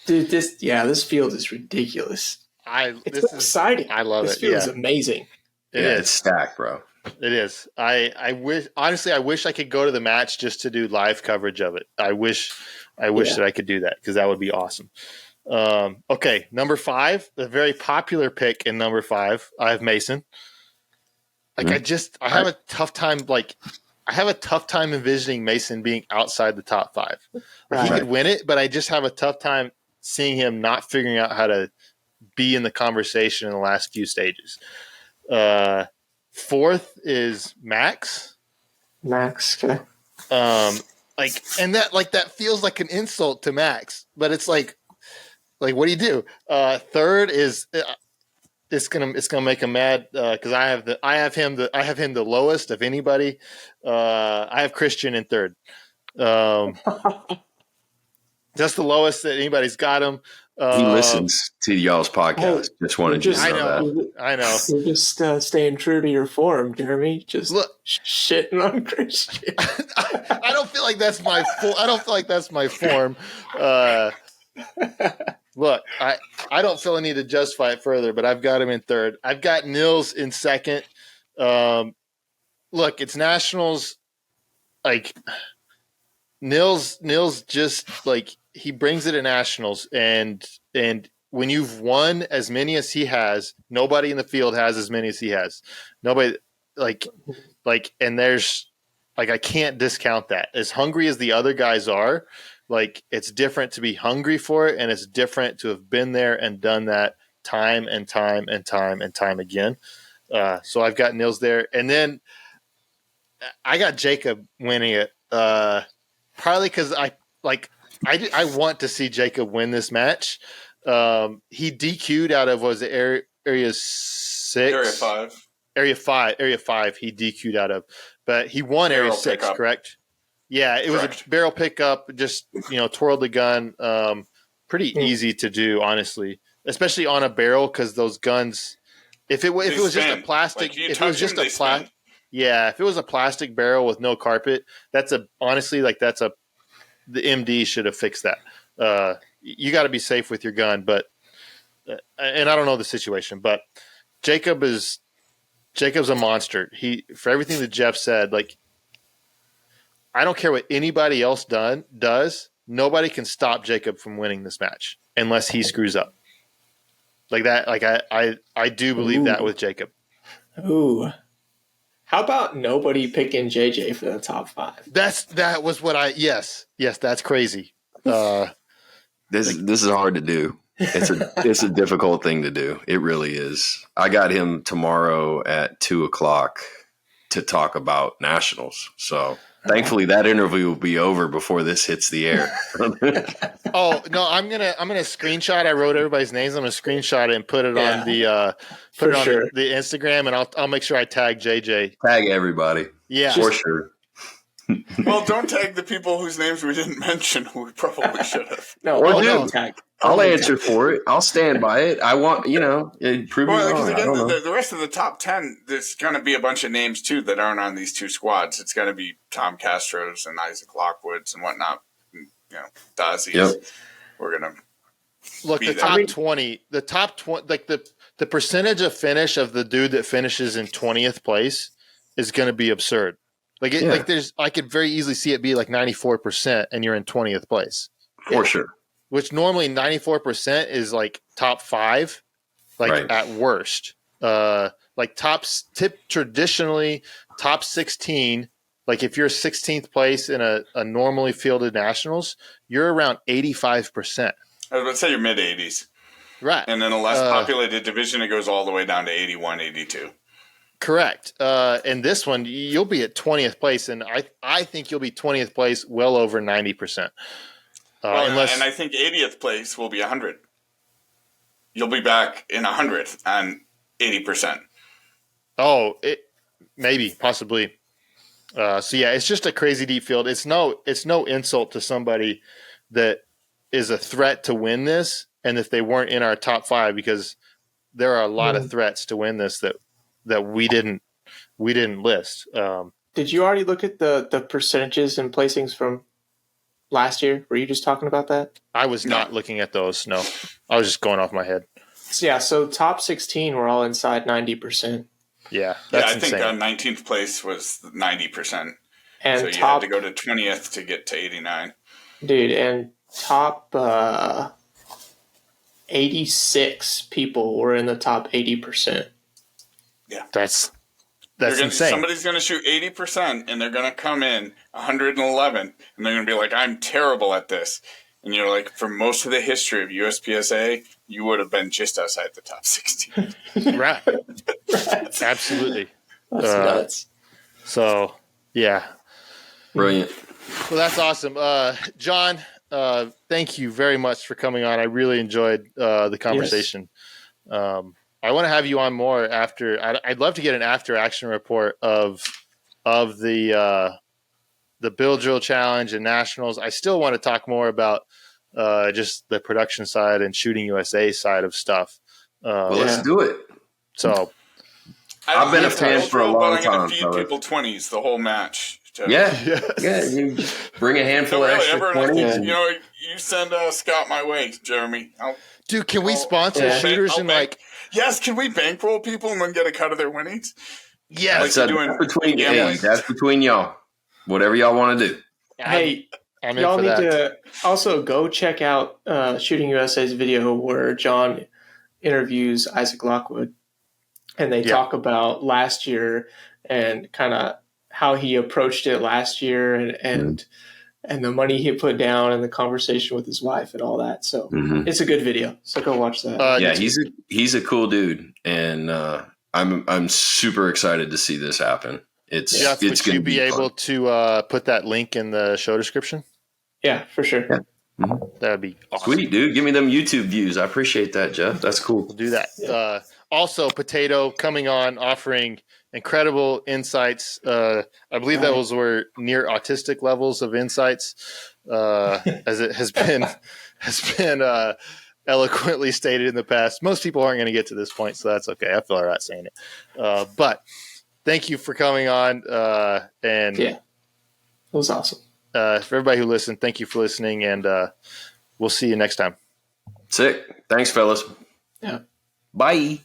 Dude, this field is ridiculous. It's exciting. I love this it. This field is amazing. It's stacked, bro. It is. I wish I could go to the match just to do live coverage of it. I wish that I could do that, because that would be awesome. Okay, number 5, the very popular pick in number 5. I have Mason. I have a tough time. I have a tough time envisioning Mason being outside the top 5. He could win it, but I just have a tough time seeing him not figuring out how to be in the conversation in the last few stages. 4th is Max. Okay. That feels like an insult to Max, but it's like what do you do? 3rd is it's gonna make him mad, because I have him the lowest of anybody. I have Christian in 3rd. That's the lowest that anybody's got him. He listens to y'all's podcast. Just wanted you to know that. I know. You're just staying true to your form, Jeremy. Just shitting on Christian. I don't feel like that's my form. Look, I don't feel I need to justify it further, but I've got him in 3rd. I've got Nils in 2nd. Look, it's nationals. Like Nils just he brings it to nationals, and when you've won as many as he has, nobody in the field has as many as he has. Nobody and there's I can't discount that. As hungry as the other guys are, it's different to be hungry for it, and it's different to have been there and done that time and time and time and time again. So I've got Nils there, and then I got Jacob winning it. Probably because I want to see Jacob win this match. He DQ'd out of area 6, area 5. He DQ'd out of, but he won barrel area 6, pickup. Correct? Yeah, it was a barrel pickup. Just twirled the gun. Pretty easy to do, honestly, especially on a barrel, because those guns. If it was just a plastic, if it was a plastic barrel with no carpet, the MD should have fixed that. You got to be safe with your gun, but and I don't know the situation, but Jacob's a monster. For everything that Jeff said, I don't care what anybody else does. Nobody can stop Jacob from winning this match unless he screws up. Like that. I do believe that with Jacob. Ooh. How about nobody picking JJ for the top 5? That was what yes, that's crazy. This is hard to do. It's a difficult thing to do. It really is. I got him tomorrow at 2:00 to talk about nationals. So thankfully that interview will be over before this hits the air. Oh no, I'm gonna screenshot. I wrote everybody's names. I'm gonna screenshot it and put it on the the Instagram, and I'll make sure I tag JJ. Tag everybody. Yeah, for sure. Well, don't tag the people whose names we didn't mention. We probably should have. No, tag. I'll answer for it. I'll stand by it. I want, prove me wrong. Because again, the rest of the top 10, there's going to be a bunch of names too that aren't on these two squads. It's going to be Tom Castro's and Isaac Lockwoods and whatnot. Dazi's. Yep. We're going to look the top 20. The top 20, like the percentage of finish of the dude that finishes in 20th place is going to be absurd. Like I could very easily see it be like 94%, and you're in 20th place for sure. Which normally 94% is like top 5, at worst. Like traditionally top 16. Like if you're 16th place in a normally fielded nationals, you're around 85%. I was about to say you're mid 80s, right? And then a less populated division, it goes all the way down to 81, 82. Correct. And this one, you'll be at 20th place, and I think you'll be 20th place, well over 90%. And I think 80th place will be 100. You'll be back in 100th on 80%. Oh, maybe, possibly. It's just a crazy deep field. It's no insult to somebody that is a threat to win this, and if they weren't in our top 5, because there are a lot of threats to win this that we didn't list. Did you already look at the percentages and placings from last year? Were you just talking about that? I was not looking at those. No, I was just going off my head. So top 16 were all inside 90%. Yeah, that's insane. I think 19th place was 90%. And so you had to go to 20th to get to 89. Dude, and top 86 people were in the top 80%. Yeah, that's insane. Somebody's going to shoot 80%, and they're going to come in 111, and they're going to be like, "I'm terrible at this." And you're like, for most of the history of USPSA, you would have been just outside the top 16. Right. Absolutely. That's nuts. So, yeah. Brilliant. Well, that's awesome. John, thank you very much for coming on. I really enjoyed the conversation. Yes. I want to have you on more after. I'd love to get an after action report of the Bill Drill Challenge and Nationals. I still want to talk more about just the production side and Shooting USA side of stuff. Let's do it. So I've been a fan for a long time. I'm going to feed people 20s the whole match. Yeah. You bring a handful of extra 20s. You send Scott my way, Jeremy. Dude, can we sponsor shooters and Yes, can we bankroll people and then get a cut of their winnings? Yes. That's between y'all. Whatever y'all want to do. Hey, y'all need to also go check out Shooting USA's video where John interviews Isaac Lockwood, and they talk about last year and kind of how he approached it last year and the money he put down and the conversation with his wife and all that. So it's a good video. So go watch that. He's a cool dude, and I'm super excited to see this happen. It's would you be able to put that link in the show description? Yeah, for sure. Yeah. That would be awesome. Sweet, dude. Give me them YouTube views. I appreciate that, Jeff. That's cool. We'll do that. Yeah. Also, Potato coming on, offering incredible insights. I believe those were near autistic levels of insights, as it has been eloquently stated in the past. Most people aren't going to get to this point, so that's okay. I feel all right saying it. But thank you for coming on. It was awesome. For everybody who listened, thank you for listening, and we'll see you next time. Sick. Thanks, fellas. Yeah. Bye.